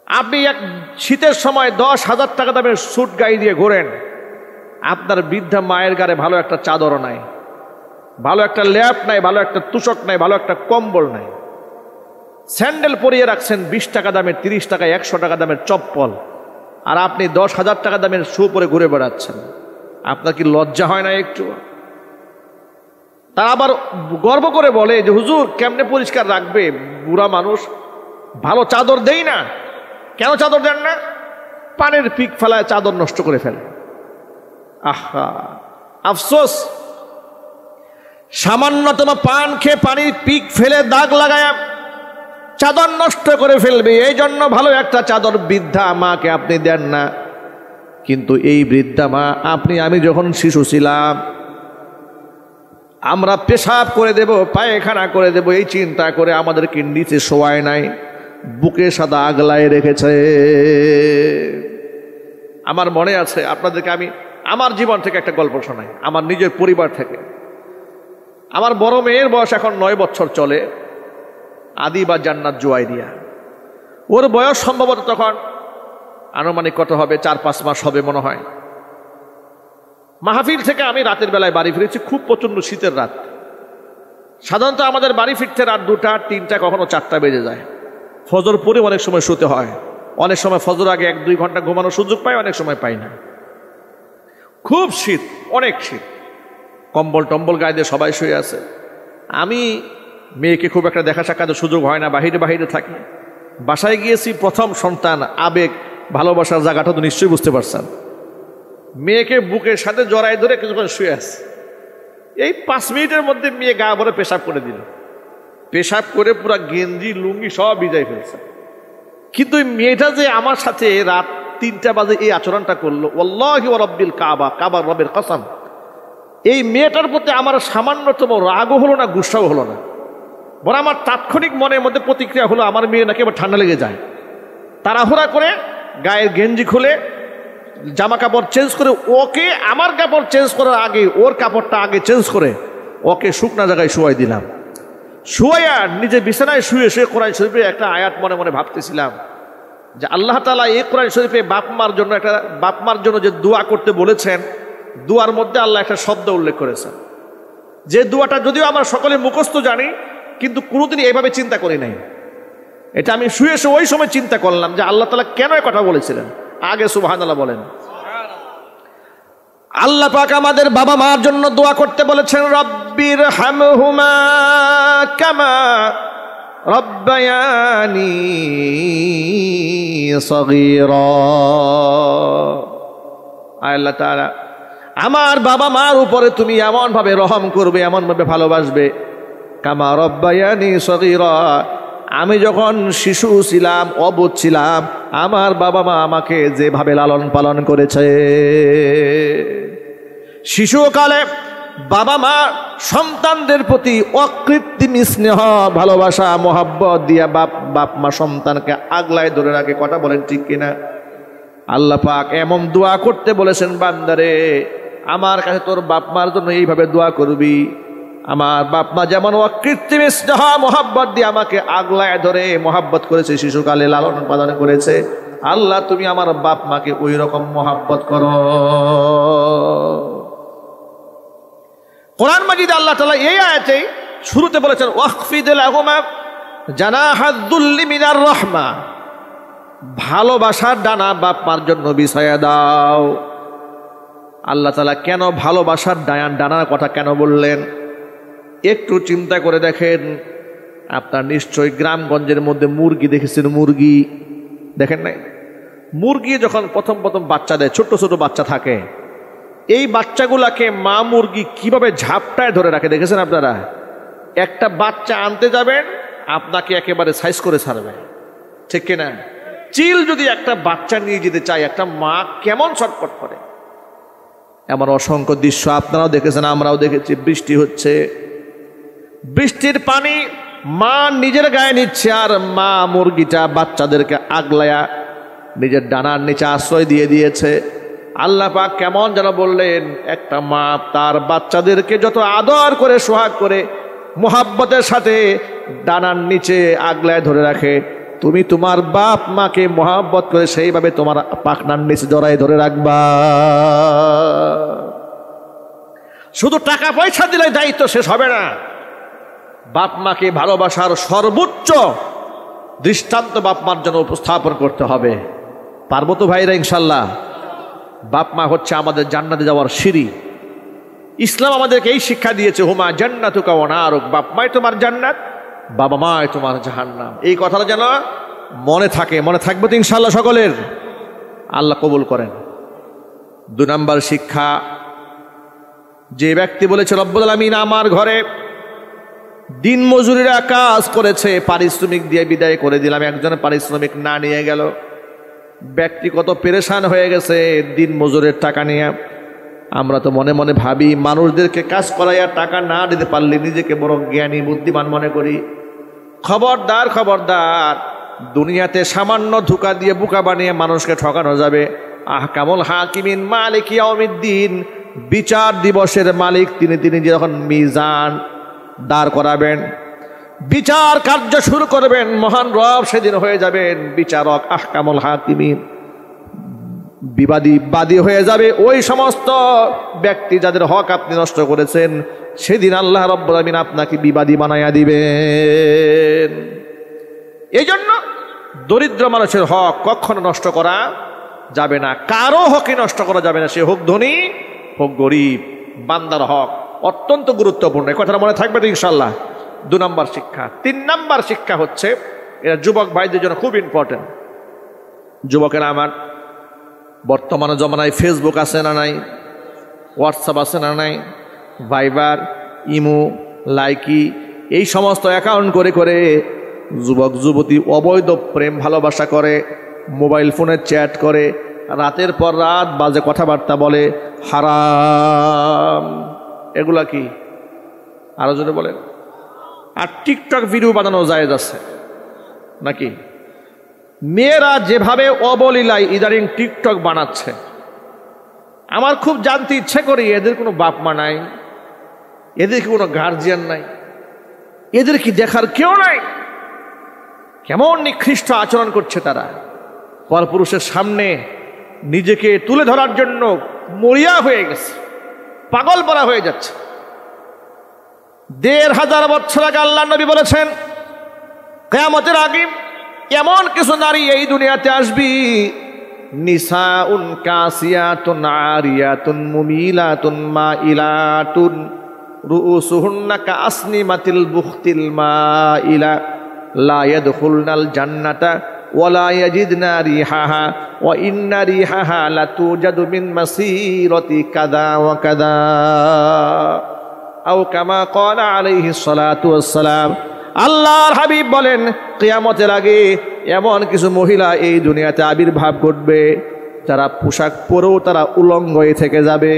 আপনি এক শীতের সময় 10,000 টাকা দামের স্যুট গায়ে দিয়ে ঘোরেন, আপনার বৃদ্ধা মায়ের গায়ে ভালো একটা চাদরও নাই, ভালো একটা ল্যাপ নাই, ভালো একটা তুষক নাই, ভালো একটা কম্বল নাই। স্যান্ডেল পরিয়ে রাখছেন 20 টাকা দামের, 30 টাকা, 100 টাকা দামের চপ্পল, আর আপনি 10,000 টাকা দামের শু পরে ঘুরে বেড়াচ্ছেন। আপনার কি লজ্জা হয় না একটু? তারা আবার গর্ব করে বলে যে হুজুর কেমনে পরিষ্কার রাখবে, বুড়া মানুষ, ভালো চাদর দেই না। কেন চাদর দেন না? পানির পিক ফেলায় চাদর নষ্ট করে ফেলে। আহা, আফসোস। সামান্যতম পান খেয়ে পানির পিক ফেলে দাগ লাগায় চাদর নষ্ট করে ফেলবে, এই জন্য ভালো একটা চাদর বৃদ্ধা মাকে আপনি দেন না। কিন্তু এই বৃদ্ধা মা, আমি যখন শিশু ছিলাম, আমরা পেশাব করে দেব, পায়খানা করে দেব, এই চিন্তা করে আমাদেরকে নিচে শোয়ায় নাই, বুকে সাদা আগলায় রেখেছে। আমার মনে আছে, আপনাদেরকে আমি আমার জীবন থেকে একটা গল্প শোনাই, আমার নিজের পরিবার থেকে। আমার বড় মেয়ের বয়স এখন 9 বছর চলে, আদি বা জান্নাত জুয়াইরিয়া। ওর বয়স সম্ভবত তখন আনুমানিক কত হবে, 4-5 মাস হবে মনে হয়। মাহফিল থেকে আমি রাতের বেলায় বাড়ি ফিরেছি, খুব প্রচণ্ড শীতের রাত। সাধারণত আমাদের বাড়ি ফিরতে রাত 2টা 3টা কখনো 4টা বেজে যায়। ফজর পরে অনেক সময় শুতে হয়, অনেক সময় ফজর আগে 1-2 ঘন্টা ঘুমানোর সুযোগ পাই, অনেক সময় পাই না। খুব শীত, অনেক শীত, কম্বল টম্বল গায়ে দিয়ে সবাই শুয়ে আছে। আমি মেয়েকে খুব একটা দেখা সাক্ষাতের সুযোগ হয় না, বাহিরে বাহিরে থাকি। বাসায় গিয়েছি, প্রথম সন্তান, আবেগ ভালোবাসার জায়গাটা তো নিশ্চয়ই বুঝতে পারছেন। মেয়েকে বুকের সাথে জড়াই ধরে কিছুক্ষণ শুয়ে আছে। এই 5 মিনিটের মধ্যে মেয়ে গা ভরে পেশাব করে দিল, পেশাব করে পুরা গেঞ্জি লুঙ্গি সব ভিজাই ফেলছে। কিন্তু এই মেয়েটা যে আমার সাথে রাত 3টা বাজে এই আচরণটা করলো, ওয়াল্লাহি ওয়া রাব্বিল কাবা, কাবার রবের কসম, এই মেয়েটার প্রতি আমার সামান্যতম রাগও হলো না, গুসাও হলো না, বরং আমার তাৎক্ষণিক মনের মধ্যে প্রতিক্রিয়া হলো আমার মেয়ে নাকি আবার ঠান্ডা লেগে যায়। তাড়াহুড়া করে গায়ের গেঞ্জি খুলে জামা কাপড় চেঞ্জ করে ওকে আমার কাপড় চেঞ্জ করার আগে ওর কাপড়টা আগে চেঞ্জ করে ওকে শুকনা জায়গায় শুয়াই দিলাম। শুয়াইয়া নিজে বিছানায় শুয়ে শুয়ে কোরআন শরীফে একটা আয়াত মনে মনে ভাবতেছিলাম যে আল্লাহ তাআলা এই কোরআন শরীফে বাপ মার জন্য যে দোয়া করতে বলেছেন, দোয়ার মধ্যে আল্লাহ একটা শব্দ উল্লেখ করেছেন, যে দোয়াটা যদিও আমরা সকলে মুখস্থ জানি কিন্তু কোনোদিন এইভাবে চিন্তা করি নাই। এটা আমি শুয়ে শুয়ে ওই সময় চিন্তা করলাম যে আল্লাহ তাআলা কেন এই কথা বলেছিলেন। আগে সুবহানাল্লাহ বলেন। আল্লাহ পাক আমাদের বাবা মার জন্য দোয়া করতে বলেছেন, রব্বির হামহুমা কামা রব্বায়ানি সগীরা। আল্লাহ তাআলা আমার বাবা মার উপরে তুমি এমন ভাবে রহম করবে, এমন ভাবে ভালোবাসবে, কামা রব্বায়ানি সগীরা, আমি যখন শিশু ছিলাম, অবুঝ ছিলাম, আমার বাবা মা আমাকে যেভাবে লালন পালন করেছে। শিশুকালে বাবা মা সন্তানদের প্রতি অকৃত্রিম স্নেহ ভালোবাসা মোহাব্বত দিয়া বাপ মা সন্তানকে আগলায় ধরে রাখে। কথা বলেন ঠিক কিনা? আল্লাহ পাক এমন দোয়া করতে বলেছেন, বান্দারে আমার কাছে তোর বাপ মার জন্য এইভাবে দোয়া করবি। আমার বাপ মা যেমন অকৃত্রিম স্নেহ মোহাব্বত দিয়ে আমাকে আগলায় ধরে মোহাব্বত করেছে, শিশুকালে লালন পালন করেছে, আল্লাহ তুমি আমার বাপ মাকে ওই রকম মোহাব্বত করো। কোরআন মাজিদে আল্লাহ তাআলা এই আয়াতে শুরুতে বলেছেন, ওয়াখফিদ লাহুমা জানাহাদ যুল্লি মিনার রাহমা, ভালোবাসার ডানা বাপ মার জন্য বিছায়া দাও। আল্লাহ তাআলা কেন ভালোবাসার ডানার কথা কেন বললেন? একটু চিন্তা করে দেখেন, আপনার নিশ্চয়ই গ্রামগঞ্জের মধ্যে মুরগি দেখেছেন, মুরগি দেখেন নাই? মুরগি যখন প্রথম বাচ্চা দেয়, ছোট ছোট বাচ্চা থাকে, এই বাচ্চাগুলাকে মা মুরগি কিভাবে ঝাপটায় ধরে রাখে দেখেছেন আপনারা? একটা বাচ্চা আনতে যাবেন, আপনাকে একেবারে সাইজ করে ছাড়বে, ঠিক কিনা? চিল যদি একটা বাচ্চা নিয়ে যেতে চায়, একটা মা কেমন ছটফট করে। এমন অসংখ্য দৃশ্য আপনারাও দেখেছেন, আমরাও দেখেছি। বৃষ্টি হচ্ছে, বৃষ্টির পানি মা নিজের গায়ে নিচ্ছে, আর মা মুরগিটা বাচ্চাদেরকে আগলায়া নিজের ডানার নিচে আশ্রয় দিয়ে দিয়েছে। আল্লাহ পাক কেমন যেন বললেন, একটা মা তার বাচ্চাদেরকে যত আদর করে সোহাগ করে মোহাব্বতের সাথে ডানার নিচে আগলায় ধরে রাখে, তুমি তোমার বাপ মাকে মোহাব্বত করে সেইভাবে তোমার পাখনার নিচে জড়াই ধরে রাখবা। শুধু টাকা পয়সা দিলে দায়িত্ব শেষ হবে না, বাপ মাকে ভালোবাসার সর্বোচ্চ দৃষ্টান্ত বাপ মার জন্য উপস্থাপন করতে হবে। পারবো তো ভাইরা ইনশাল্লাহ? বাপ মা হচ্ছে আমাদের জান্নাতে যাওয়ার সিঁড়ি। ইসলাম আমাদেরকে এই শিক্ষা দিয়েছে, হুমা জান্নাতুকা ওয়া নারুক, বাপ মাই তোমার জান্নাত, বাবা মাই তোমার জাহান্নাম। এই কথাটা যেন মনে থাকে, মনে থাকবে তো ইনশাল্লাহ সকলের? আল্লাহ কবুল করেন। 2 নম্বর শিক্ষা, যে ব্যক্তি বলেছে রব্বুল আলামিন আমার ঘরে দিন মজুরিরা কাজ করেছে, পারিশ্রমিক দিয়ে বিদায় করে দিলাম, একজনের পারিশ্রমিক না নিয়ে গেল, ব্যক্তি কত পেরেশান হয়ে গেছে দিন মজুরের টাকা নিয়ে। আমরা তো মনে মনে ভাবি, মানুষদেরকে কাজ করাইয়া টাকা না দিতে পারলে নিজেকে বড় জ্ঞানী বুদ্ধিমান মনে করি। খবরদার খবরদার, দুনিয়াতে সামান্য ধোঁকা দিয়ে বোকা বানিয়ে মানুষকে ঠকানো যাবে, আহকামুল হাকিমিন মালিক ইয়াউমিদ্দিন, বিচার দিবসের মালিক তিনি যখন মিজান দাঁড় করাবেন, বিচার কার্য শুরু করবেন, মহান রব সেদিন হয়ে যাবেন বিচারক। আহকামুল হাকিমিন, বাদী হয়ে যাবে ওই সমস্ত ব্যক্তি যাদের হক আপনি নষ্ট করেছেন। সেদিন আল্লাহ রাব্বুল আলামিন আপনাকে বিবাদী বানাইয়া দিবেন। এই জন্য দরিদ্র মানুষের হক কখনো নষ্ট করা যাবে না, কারো হকই নষ্ট করা যাবে না, সে হোক ধনী হোক গরিব। বান্দার হক অত্যন্ত গুরুত্বপূর্ণ, এই কথাটা মনে থাকবে তো ইনশাল্লাহ। 2 নম্বর শিক্ষা। 3 নম্বর শিক্ষা হচ্ছে, এটা যুবক ভাইদের জন্য খুব ইম্পর্টেন্ট। যুবকেরা আমার, বর্তমানে জমানায় ফেসবুক আছে না নাই, হোয়াটসঅ্যাপ আছে না নাই, ভাইবার, ইমো, লাইকি, এই সমস্ত অ্যাকাউন্ট করে করে যুবক যুবতী অবৈধ প্রেম ভালোবাসা করে, মোবাইল ফোনে চ্যাট করে, রাতের পর রাত বাজে কথাবার্তা বলে, হারাম। এগুলা কি আরো জোরে বলেন? আর টিকটক ভিডিও বানানো জায়েজ আছে নাকি? মেয়েরা যেভাবে অবলীলায় ইদানিং টিকটক বানাচ্ছে, আমার খুব জানতে ইচ্ছে করি, এদের কোনো বাপ মা নাই, এদের কি কোনো গার্জিয়ান নাই, এদের কি দেখার কেউ নাই? কেমন নিকৃষ্ট আচরণ করছে তারা, পরপুরুষের সামনে নিজেকে তুলে ধরার জন্য মরিয়া হয়ে গেছে, পাগল পরা হয়ে যাচ্ছে। ১৫০০ বছর আগে আল্লাহ নবী বলেছেন, কিয়ামতের আগে এমন কিছু নারী এই দুনিয়াতে আসবি, নিসাউন কাসিয়াতুন আরিয়াতুন মুমিলাতুন মাইলাতুন রুউসুহুন্না কাসনিমাতিল বুখতিল মাইলা লা ইয়াদখুলনাল জান্নাতা ওয়ালা ইয়াজিদনা রিহাহা ওয়া ইন্না রিহাহা লাতুজাদু মিন মাসিরাতি কাযা ওয়া কাযা আও কামা ক্বালা আলাইহিস সালাতু ওয়াস সালাম। আল্লাহর হাবিব বলেন, কিয়ামতের আগে এমন কিছু মহিলা এই দুনিয়াতে আবির্ভাব ঘটবে, যারা পোশাক পরেও তারা উলঙ্গ হয়ে থেকে যাবে।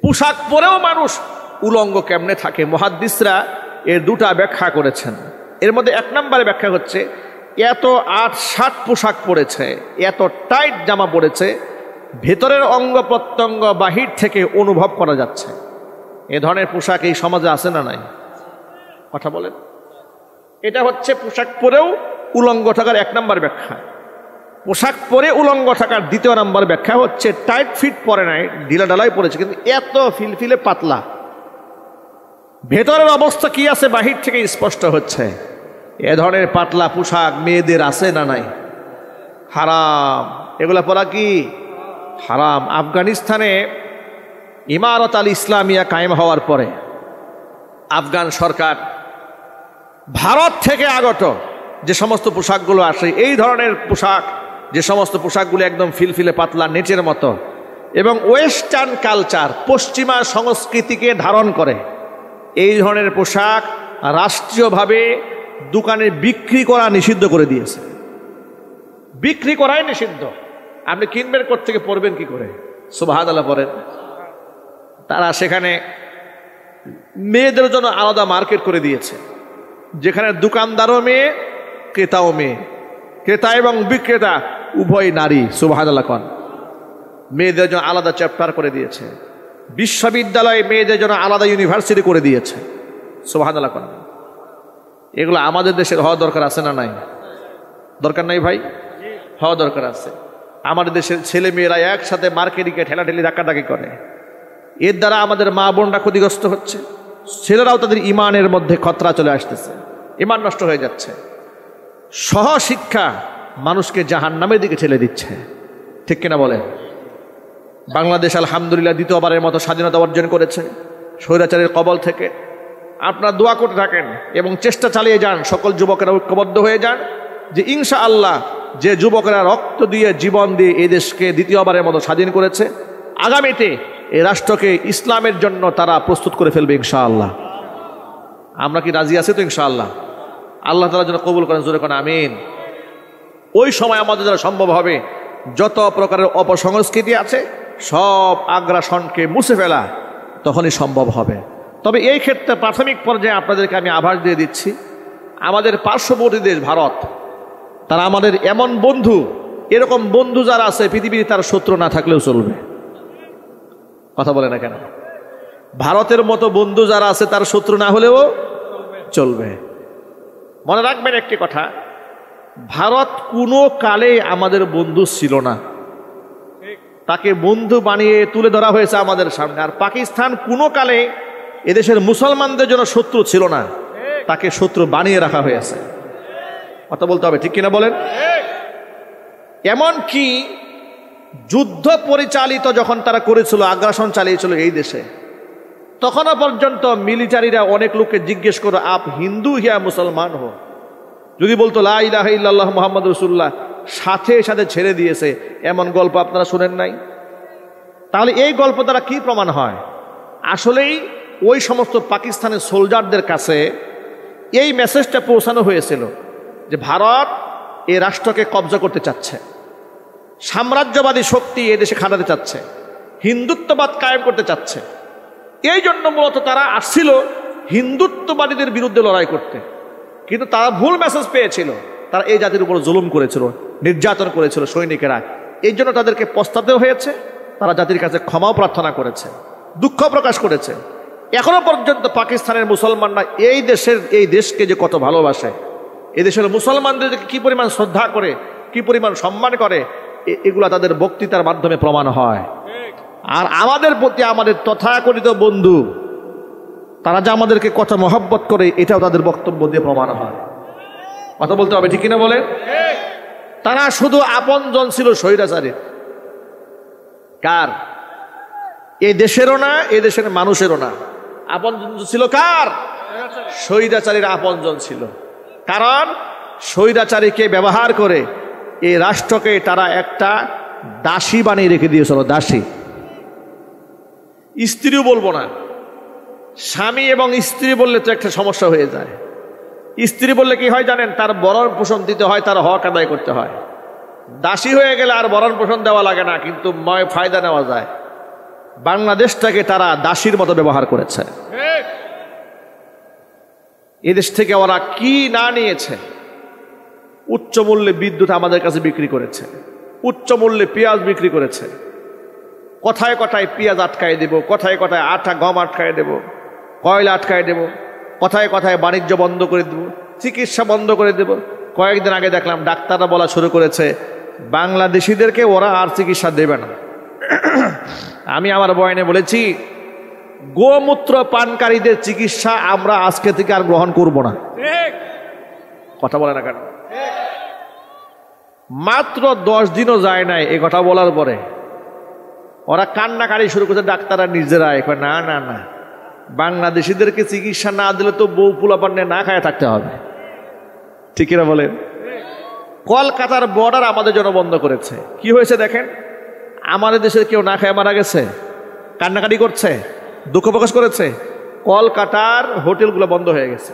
পোশাক পরেও মানুষ উলঙ্গ কেমনে থাকে? মুহাদ্দিসরা এর 2টা ব্যাখ্যা করেছেন। এর মধ্যে 1 নম্বরে ব্যাখ্যা হচ্ছে, এত 8-7 পোশাক পরেছে, এত টাইট জামা পরেছে, ভেতরের অঙ্গ প্রত্যঙ্গ বাহির থেকে অনুভব করা যাচ্ছে। এ ধরনের পোশাক এই সমাজে আছে না নাই? কথা বলেন। এটা হচ্ছে পোশাক পরেও উলঙ্গ থাকার 1 নম্বর ব্যাখ্যা। পোশাক পরে উলঙ্গ থাকার 2 নম্বর ব্যাখ্যা হচ্ছে, টাইট ফিট পরে নাই, ঢিলা ঢালাই পরেছে, কিন্তু এত ফিলফিলে পাতলা, ভেতরের অবস্থা কি আছে বাহির থেকে স্পষ্ট হচ্ছে। এ ধরনের পাতলা পোশাক মেয়েদের আছে না নাই? হারাম। এগুলা পরা কি হারাম। আফগানিস্তানে ইমারত আল ইসলামিয়া কায়েম হওয়ার পরে আফগান সরকার ভারত থেকে আগত যে সমস্ত পোশাকগুলো আসে, এই ধরনের পোশাক, যে সমস্ত পোশাকগুলো একদম ফিলফিলে পাতলা নেটের মতো এবং ওয়েস্টার্ন কালচার, পশ্চিমা সংস্কৃতিকে ধারণ করে, এই ধরনের পোশাক রাষ্ট্রীয়ভাবে দোকানে বিক্রি করা নিষিদ্ধ করে দিয়েছে। বিক্রি করাই নিষিদ্ধ। আপনি কিনবেন কোত্থেকে, পরবেন কি করে? সুবহানাল্লাহ পড়েন। তারা সেখানে মেয়েদের জন্য আলাদা মার্কেট করে দিয়েছে, যেখানে দোকানদারও মেয়ে, ক্রেতাও মেয়ে, ক্রেতা এবং বিক্রেতা উভয় নারী। সুবহানাল্লাহ কোন। মেয়েদের জন্য আলাদা চ্যাপ্টার করে দিয়েছে, বিশ্ববিদ্যালয়ে মেয়েদের জন্য আলাদা ইউনিভার্সিটি করে দিয়েছে। সুবহানাল্লাহ কোন। এগুলো আমাদের দেশের হওয়া দরকার আছে না নাই? দরকার নাই ভাই? হওয়া দরকার আছে। আমাদের দেশের ছেলে মেয়েরা একসাথে মার্কেটিংয়ে ঠেলাঠেলি ধাক্কাধাক্কি করে, এর দ্বারা আমাদের মা বোনরা ক্ষতিগ্রস্ত হচ্ছে, ছেলেরাও তাদের ইমানের মধ্যে খতরা চলে আসতেছে, ইমান নষ্ট হয়ে যাচ্ছে। সহশিক্ষা মানুষকে জাহান্নামের দিকে ঠেলে দিচ্ছে, ঠিক কিনা বলেন? বাংলাদেশ আলহামদুলিল্লাহ 2য়বারের মতো স্বাধীনতা অর্জন করেছে স্বৈরাচারের কবল থেকে। আপনারা দোয়া করতে থাকেন এবং চেষ্টা চালিয়ে যান, সকল যুবকেরা ঐক্যবদ্ধ হয়ে যান, যে ইনশাআল্লাহ যে যুবকেরা রক্ত দিয়ে জীবন দিয়ে এই দেশকে 2য়বারের মতো স্বাধীন করেছে, আগামীতে এই রাষ্ট্রকে ইসলামের জন্য তারা প্রস্তুত করে ফেলবে ইনশাআল্লাহ। আমরা কি রাজি আছি তো? ইনশাআল্লাহ। আল্লাহ তাআলা যেন কবুল করেন, জোরে করেন আমিন। ওই সময় আমাদের দ্বারা সম্ভব হবে যত প্রকারের অপসংস্কৃতি আছে সব আগ্রাসনকে মুছে ফেলা, তখনই সম্ভব হবে। তবে এই ক্ষেত্রে প্রাথমিক পর্যায়ে আপনাদেরকে আমি আভাস দিয়ে দিচ্ছি, আমাদের পার্শ্ববর্তী দেশ ভারত, তারা আমাদের এমন বন্ধু এরকম বন্ধু যারা আছে পৃথিবীতে তার শত্রু না থাকলেও চলবে। কথা বলে না কেন? ভারতের মতো বন্ধু যারা আছে তার শত্রু না হলেও চলবে। মনে রাখবেন একটি কথা, ভারত কোনো কালে আমাদের বন্ধু ছিল না, তাকে বন্ধু বানিয়ে তুলে ধরা হয়েছে আমাদের সামনে। আর পাকিস্তান কোনো কালে এদেশের মুসলমানদের জন্য শত্রু ছিল না, তাকে শত্রু বানিয়ে রাখা হয়েছে। কথা বলতে হবে, ঠিক কিনা বলেন? এমন কি যুদ্ধ পরিচালিত যখন তারা করেছিল, আগ্রাসন চালিয়েছিল এই দেশে, তখনও পর্যন্ত মিলিটারিরা অনেক লোককে জিজ্ঞেস করো আপ হিন্দু হিয়া মুসলমান হো, যদি বলতো লা ইলাহা ইল্লাল্লাহ মুহাম্মদ রাসূলুল্লাহ, সাথে সাথে ছেড়ে দিয়েছে। এমন গল্প আপনারা শুনেন নাই? তাহলে এই গল্প দ্বারা কি প্রমাণ হয়? আসলেই ওই সমস্ত পাকিস্তানের সোলজারদের কাছে এই মেসেজটা পৌঁছানো হয়েছিল যে ভারত এই রাষ্ট্রকে কবজা করতে চাচ্ছে, সাম্রাজ্যবাদী শক্তি এদেশে খাটাতে চাচ্ছে, হিন্দুত্ববাদ কায়েম করতে চাচ্ছে। এই জন্য মূলত তারা আসছিল হিন্দুত্ববাদীদের বিরুদ্ধে লড়াই করতে। কিন্তু তারা ভুল মেসেজ পেয়েছিল, তারা এই জাতির উপর জুলুম করেছিল, নির্যাতন করেছিল সৈনিকেরা। এই জন্য তাদেরকে পস্তাতেও হয়েছে, তারা জাতির কাছে ক্ষমাও প্রার্থনা করেছে, দুঃখ প্রকাশ করেছে। এখনো পর্যন্ত পাকিস্তানের মুসলমানরা এই দেশকে যে কত ভালোবাসে, এই দেশের মুসলমানদেরকে কি পরিমাণ শ্রদ্ধা করে, কি পরিমাণ সম্মান করে, এগুলা তাদের বক্তৃতার মাধ্যমে প্রমাণ হয়। আর আমাদের প্রতি আমাদের তথাকথিত বন্ধু তারা যে আমাদেরকে কত মহব্বত করে, এটাও তাদের বক্তব্য দিয়ে প্রমাণ হয়। কথা বলতে হবে, ঠিক কিনা বলে? তারা শুধু আপনজন ছিল স্বৈরাচারীর। কার? এই দেশেরও না, এই দেশের মানুষেরও না। আপনজন ছিল কার? স্বৈরাচারীর আপনজন ছিল। কারণ স্বৈরাচারীকে ব্যবহার করে এই রাষ্ট্রকে তারা একটা দাসী বানিয়ে রেখে দিয়েছিল। দাসী, স্ত্রীও বলবো না, স্বামী এবং স্ত্রী বললে তো একটা সমস্যা হয়ে যায়। স্ত্রী বললে কি হয় জানেন? তার ভরণ পোষণ দিতে হয়, তার হক আদায় করতে হয়। দাসী হয়ে গেলে আর ভরণ পোষণ দেওয়া লাগে না, কিন্তু ফায়দা নেওয়া যায়। বাংলাদেশটাকে তারা দাসীর মতো ব্যবহার করেছে। এদেশ থেকে ওরা কি না নিয়েছে? উচ্চ মূল্যে বিদ্যুৎ আমাদের কাছে বিক্রি করেছে, উচ্চ মূল্যে পেঁয়াজ বিক্রি করেছে। কথায় কথায় পেঁয়াজ আটকায় দেব, কথায় কথায় আটা গম আটকায় দেব, কয়লা আটকায় দেব, কথায় কথায় বাণিজ্য বন্ধ করে দেব, চিকিৎসা বন্ধ করে দেব। কয়েকদিন আগে দেখলাম ডাক্তাররা বলা শুরু করেছে বাংলাদেশিদেরকে ওরা আর চিকিৎসা দেবে না। আমি আমার বয়ানে বলেছি গোমূত্র পানকারীদের চিকিৎসা আমরা আজকে থেকে আর গ্রহণ করব না। কথা বলে না কেন? মাত্র 10 দিনও যায় নাই এ কথা বলার পরে ওরা কান্নাকারি শুরু করছে। ডাক্তাররা নিজেরাই না না না, বাংলাদেশিদেরকে চিকিৎসা না দিলে তো বউ পোলাপান নিয়ে না খায় থাকতে হবে। ঠিক কিনা বলেন? কলকাতার বর্ডার আমাদের জন্য বন্ধ করেছে। কি হয়েছে দেখেন, আমাদের দেশের কেউ না খায় মারা গেছে, কান্নাকাটি করছে, দুঃখ প্রকাশ করেছে। কলকাতার হোটেলগুলো বন্ধ হয়ে গেছে,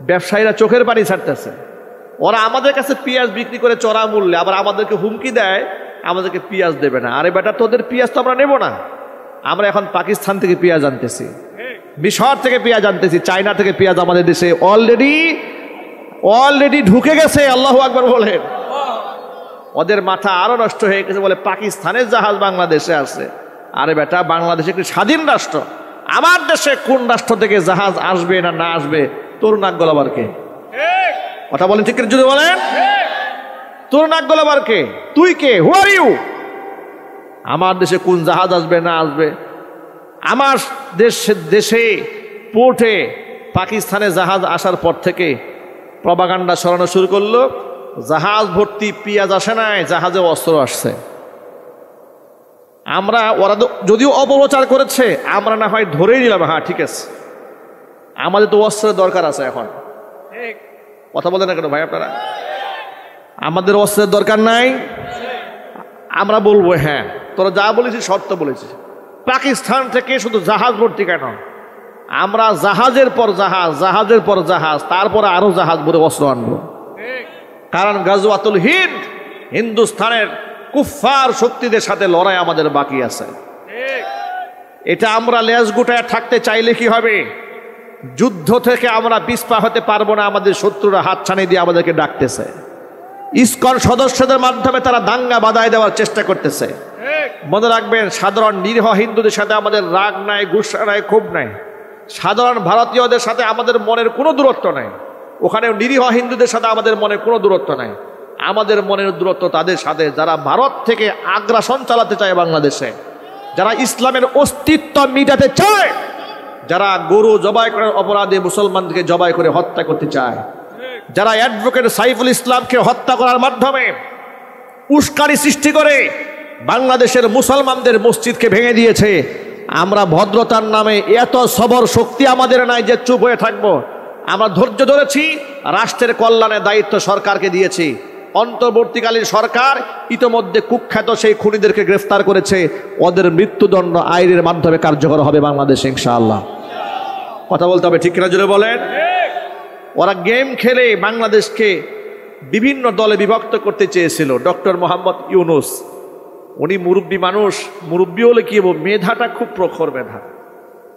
ব্যবসায়ীরা চোখের পানি ছাড়তেছে। ওরা আমাদের কাছে পেঁয়াজ বিক্রি করে চড়া মূল্যে, আবার আমাদেরকে হুমকি দেয় আমাদেরকে পেঁয়াজ দেবে না। আরে বেটা, তোদের পেঁয়াজ তো আমরা নেব না। আমরা এখন পাকিস্তান থেকে পেঁয়াজ আনতেছি, মিশর থেকে পেঁয়াজ আনতেছি, চায়না থেকে পেঁয়াজ আমাদের দেশে অলরেডি ঢুকে গেছে। আল্লাহু আকবার বলেন। ওদের মাথা আরো নষ্ট হয়ে গেছে, বলে পাকিস্তানের জাহাজ বাংলাদেশে আছে। আরে বেটা, বাংলাদেশ একটি স্বাধীন রাষ্ট্র। আমার দেশে কোন রাষ্ট্র থেকে জাহাজ আসবে না না আসবে তোর নাক গলাবার কে? কথা বলেন ঠিক যদি বলেন, তোর নাক গলাবার কে? তুই কে? হু আর ইউ? আমার দেশে কোন জাহাজ আসবে না আসবে? আমার দেশে পোর্টে পাকিস্তানে জাহাজ আসার পর থেকে প্রপাগান্ডা ছড়ানো শুরু করলো, জাহাজ ভর্তি পেঁয়াজ আসে নাই, জাহাজে অস্ত্র আসছে। আমরা, ওরা যদিও অপপ্রচার করেছে, আমরা না হয় ধরেই নিলাম, হ্যাঁ ঠিক আছে, আমাদের তো অস্ত্রের দরকার আছে এখন। কথা বলেন না কেন ভাই আপনারা? আমাদের অস্ত্রের দরকার নাই? আমরা বলবো হ্যাঁ, তোরা যা বলেছিস শর্ত বলেছিস। পাকিস্তান থেকে শুধু জাহাজ ভর্তি কেন? আমরা জাহাজের পর জাহাজ, জাহাজের পর জাহাজ, তারপরে আরো জাহাজ ভরে অস্ত্র আনবো। কারণ গাজওয়াতুল হিন্দ, হিন্দুস্তানের কুফফার শক্তিদের সাথে লড়াই আমাদের বাকি আছে। এটা আমরা লেজ গুটায় থাকতে চাইলে কি হবে? যুদ্ধ থেকে আমরা পিছপা হতে পারবো না। আমাদের শত্রুরা হাত ছানি দিয়ে আমাদেরকে ডাকতেছে। ইসকন সদস্যদের মাধ্যমে তারা দাঙ্গা বাধায় দেওয়ার চেষ্টা করতেছে। মনে রাখবেন, সাধারণ নিরীহ হিন্দুদের সাথে আমাদের রাগ নাই, গুসা নাই, ক্ষোভ নাই। সাধারণ ভারতীয়দের সাথে আমাদের মনের কোনো দূরত্ব নাই। ওখানে নিরীহ হিন্দুদের সাথে আমাদের মনের কোনো দূরত্ব নাই। আমাদের মনের দূরত্ব তাদের সাথে যারা ভারত থেকে আগ্রাসন চালাতে চায় বাংলাদেশে, যারা ইসলামের অস্তিত্ব মিটাতে চায়, যারা গরু জবাই করার অপরাধে মুসলমানদেরকে জবাই করে হত্যা করতে চায়, যারা অ্যাডভোকেট সাইফুল ইসলামকে হত্যা করার মাধ্যমে উস্কানি সৃষ্টি করে বাংলাদেশের মুসলমানদের মসজিদকে ভেঙে দিয়েছে। আমরা ভদ্রতার নামে এত সবর শক্তি আমাদের নাই যে চুপ হয়ে থাকবো। আমরা ধৈর্য ধরেছি, রাষ্ট্রের কল্যাণের দায়িত্ব সরকারকে দিয়েছি। অন্তর্বর্তীকালীন সরকার ইতোমধ্যে কুখ্যাত সেই খুনিদেরকে গ্রেফতার করেছে। ওদের মৃত্যুদণ্ড আইনের মাধ্যমে কার্যকর হবে বাংলাদেশে ইনশাআল্লাহ। কথা বলতে হবে, ঠিক কিনা জোরে বলেন? ওরা গেম খেলে বাংলাদেশকে বিভিন্ন দলে বিভক্ত করতে চেয়েছিল। ডক্টর মোহাম্মদ ইউনুস, উনি মুরব্বী মানুষ, মুরব্বী হলে কি বলবো, মেধাটা খুব প্রখর মেধা।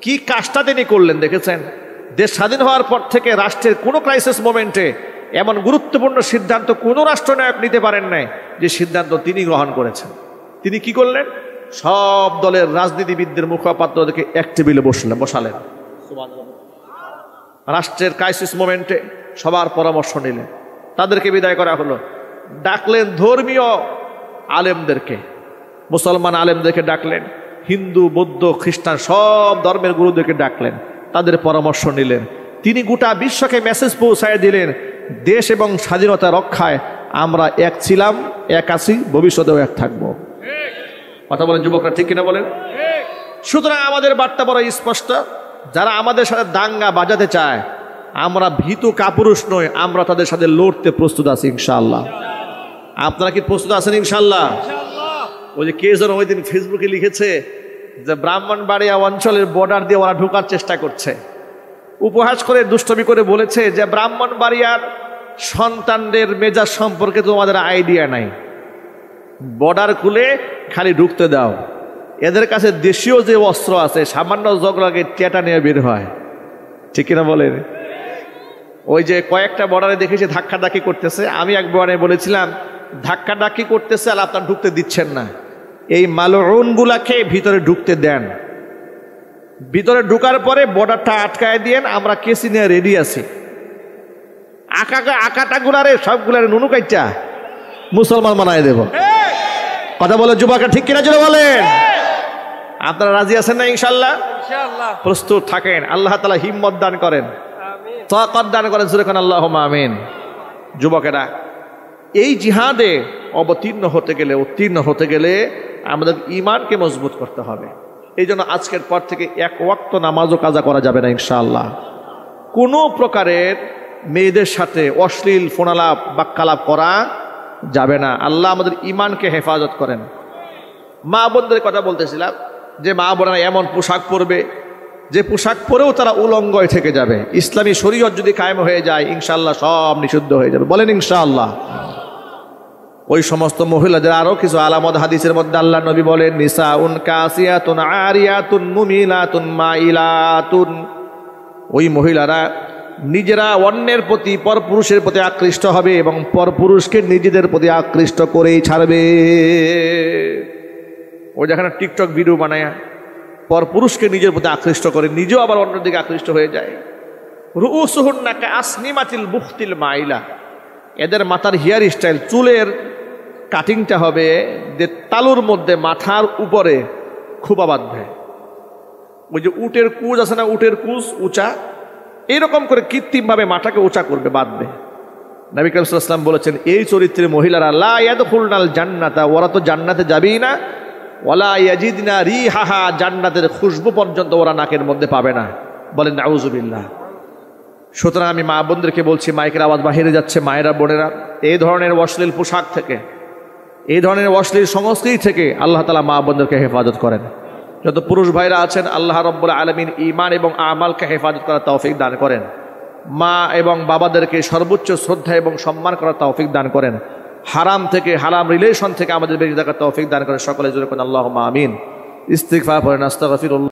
কি কাজটা তিনি করলেন দেখেছেন? দেশ স্বাধীন হওয়ার পর থেকে রাষ্ট্রের কোনো ক্রাইসিস মোমেন্টে এমন গুরুত্বপূর্ণ সিদ্ধান্ত কোনো রাষ্ট্রনায়ক নিতে পারেন নাই যে সিদ্ধান্ত তিনি গ্রহণ করেছেন। তিনি কি করলেন? সব দলের রাজনীতিবিদদের মুখপাত্রদেরকে এক টেবিলে বসালেন। রাষ্ট্রের ক্রাইসিস মোমেন্টে সবার পরামর্শ নিলেন, তাদেরকে বিদায় করা হলো। ডাকলেন ধর্মীয় আলেমদেরকে, মুসলমান আলেমদেরকে ডাকলেন, হিন্দু বৌদ্ধ খ্রিস্টান সব ধর্মের গুরুদেরকে ডাকলেন, তাদের পরামর্শ নিলেন। তিনি গোটা বিশ্বকে মেসেজ পৌঁছায় দিলেন, দেশ এবং স্বাধীনতা রক্ষায় আমরা এক ছিলাম, এক আছি, ভবিষ্যতেও এক থাকবো। কথা বলেন যুবকরা, ঠিক কিনা বলেন? সুতরাং আমাদের বার্তা বড় স্পষ্ট, যারা আমাদের সাথে দাঙ্গা বাজাতে চায় আমরা ভীতু কাপুরুষ নই, আমরা তাদের সাথে লড়তে প্রস্তুত আছি ইনশাআল্লাহ। আপনারা কি প্রস্তুত আছেন ইনশাআল্লাহ? ওই যে কে যেন ওই দিন ফেসবুকে লিখেছে যে ব্রাহ্মণবাড়িয়া অঞ্চলের বর্ডার দিয়ে ওরা ঢোকার চেষ্টা করছে, উপহাস করে দুষ্টমি করে বলেছে যে ব্রাহ্মণবাড়িয়ার সন্তানদের মেজাজ সম্পর্কে তোমাদের আইডিয়া নাই, বর্ডার খুলে খালি ঢুকতে দাও। এদের কাছে দেশীয় যে অস্ত্র আছে সামান্য জগলাকে টেটা নিয়ে বের হয়, ঠিক কিনা বলেন? ওই যে কয়েকটা বর্ডারে দেখেছি ধাক্কাধাক্কি করতেছে। আমি এক বর্ডারে বলেছিলাম ধাক্কাধাক্কি করতেছে আর আপনার ঢুকতে দিচ্ছেন না, এই মালউনগুলাকে ভিতরে ঢুকতে দেন। ভিতরে ঢুকার পরে বর্ডারটা আটকায় দিয়েন, আমরা কেসি নিয়ে রেডি আছি। আকাটাগুলারে সবগুলারে নুনু কাইটা মুসলমান বানায় দেব। কথা বলে যুবকরা, ঠিক কিনা জোরে বলেন? আপনারা রাজি আছেন না ইনশাআল্লাহ? প্রস্তুত থাকেন। আল্লাহ তাআলা হিম্মত দান করেন, তাকাত দান করেন, জোরে কোন আল্লাহুম্মা আমিন। যুবকেরা, এই জিহাদে উত্তীর্ণ হতে গেলে আমাদের ঈমানকে মজবুত করতে হবে। এই জন্য আজকের পর থেকে এক ওয়াক্ত নামাজও কাজা করা যাবে না ইনশাআল্লাহ। কোনো প্রকারের মেয়েদের সাথে অশ্লীল ফোনালাপ বাক্যালাপ করা যাবে না। আল্লাহ আমাদের ঈমানকে হেফাজত করেন। মা বোনদের কথা বলতেছিলাম যে মা বোনেরা এমন পোশাক পরবে যে পোশাক পরেও তারা উলঙ্গ থেকে যাবে। ইসলামী শরীয়ত যদি কায়েম হয়ে যায় ইনশাআল্লাহ সব নিষিদ্ধ হয়ে যাবে, বলেন ইনশাআল্লাহ। ওই সমস্ত মহিলাদের আরো কিছু আলামত হাদিসের মধ্যে আল্লাহ নবী বলেন, নিসাউন কাসিয়াতুন আরিয়াতুন মুমিলাতুন মাইলাতুন। ওই মহিলারা নিজেরা অন্যের প্রতি পরপুরুষের প্রতি আকৃষ্ট হবে এবং পরপুরুষকে নিজেদের প্রতি আকৃষ্ট করেই ছাড়বে। ওই যেখানে টিকটক ভিডিও বানায় পরপুরুষকে নিজের প্রতি আকৃষ্ট করে, নিজেও আবার অন্যদিকে আকৃষ্ট হয়ে যায়। রুউসুহুন্না কাসনিমাতিল বুখতিল মাইলা। এদের মাথার হেয়ার স্টাইল, চুলের কাটিংটা হবে যে তালুর মধ্যে মাথার উপরে খোপা বাঁধবে। ওই যে উটের কুজ আছে না, উটের কুজ উঁচা, এরকম করে কৃত্রিমভাবে মাথাকে উঁচা করবে, বাঁধবে। নবী করিম সাল্লাল্লাহু আলাইহি ওয়াসাল্লাম বলেছেন, এই চরিত্রের মহিলারা লা ইয়াদখুলনাল জান্নাতা, ওরা তো জান্নাতে যাবেই না, ওয়ালা ইয়াজিদনা রিহাহা, জান্নাতের খুশবু পর্যন্ত ওরা নাকের মধ্যে পাবে না। বলেন নাউযুবিল্লাহ। সুতরাং আমি মা বোনদেরকে বলছি, মাইকের আওয়াজ বাহিরে যাচ্ছে, মায়েরা বোনেরা, এই ধরনের অশ্লীল পোশাক থেকে, এই ধরনের অশ্লীল সংস্কৃতি থেকে আল্লাহ তাআলা মা বোনদেরকে হেফাজত করেন। যত পুরুষ ভাইরা আছেন আল্লাহ রাব্বুল আলামিন ঈমান এবং আমালকে হেফাজত করার তৌফিক দান করেন। মা এবং বাবাদেরকে সর্বোচ্চ শ্রদ্ধা এবং সম্মান করার তৌফিক দান করেন। হারাম থেকে, হারাম রিলেশন থেকে আমাদের বেঁচে থাকার তৌফিক দান করেন। সকলে জোরে কোন আল্লাহুম্মা আমিন। ইস্তিগফার পড়েন, আস্তাগফিরুল্লাহ।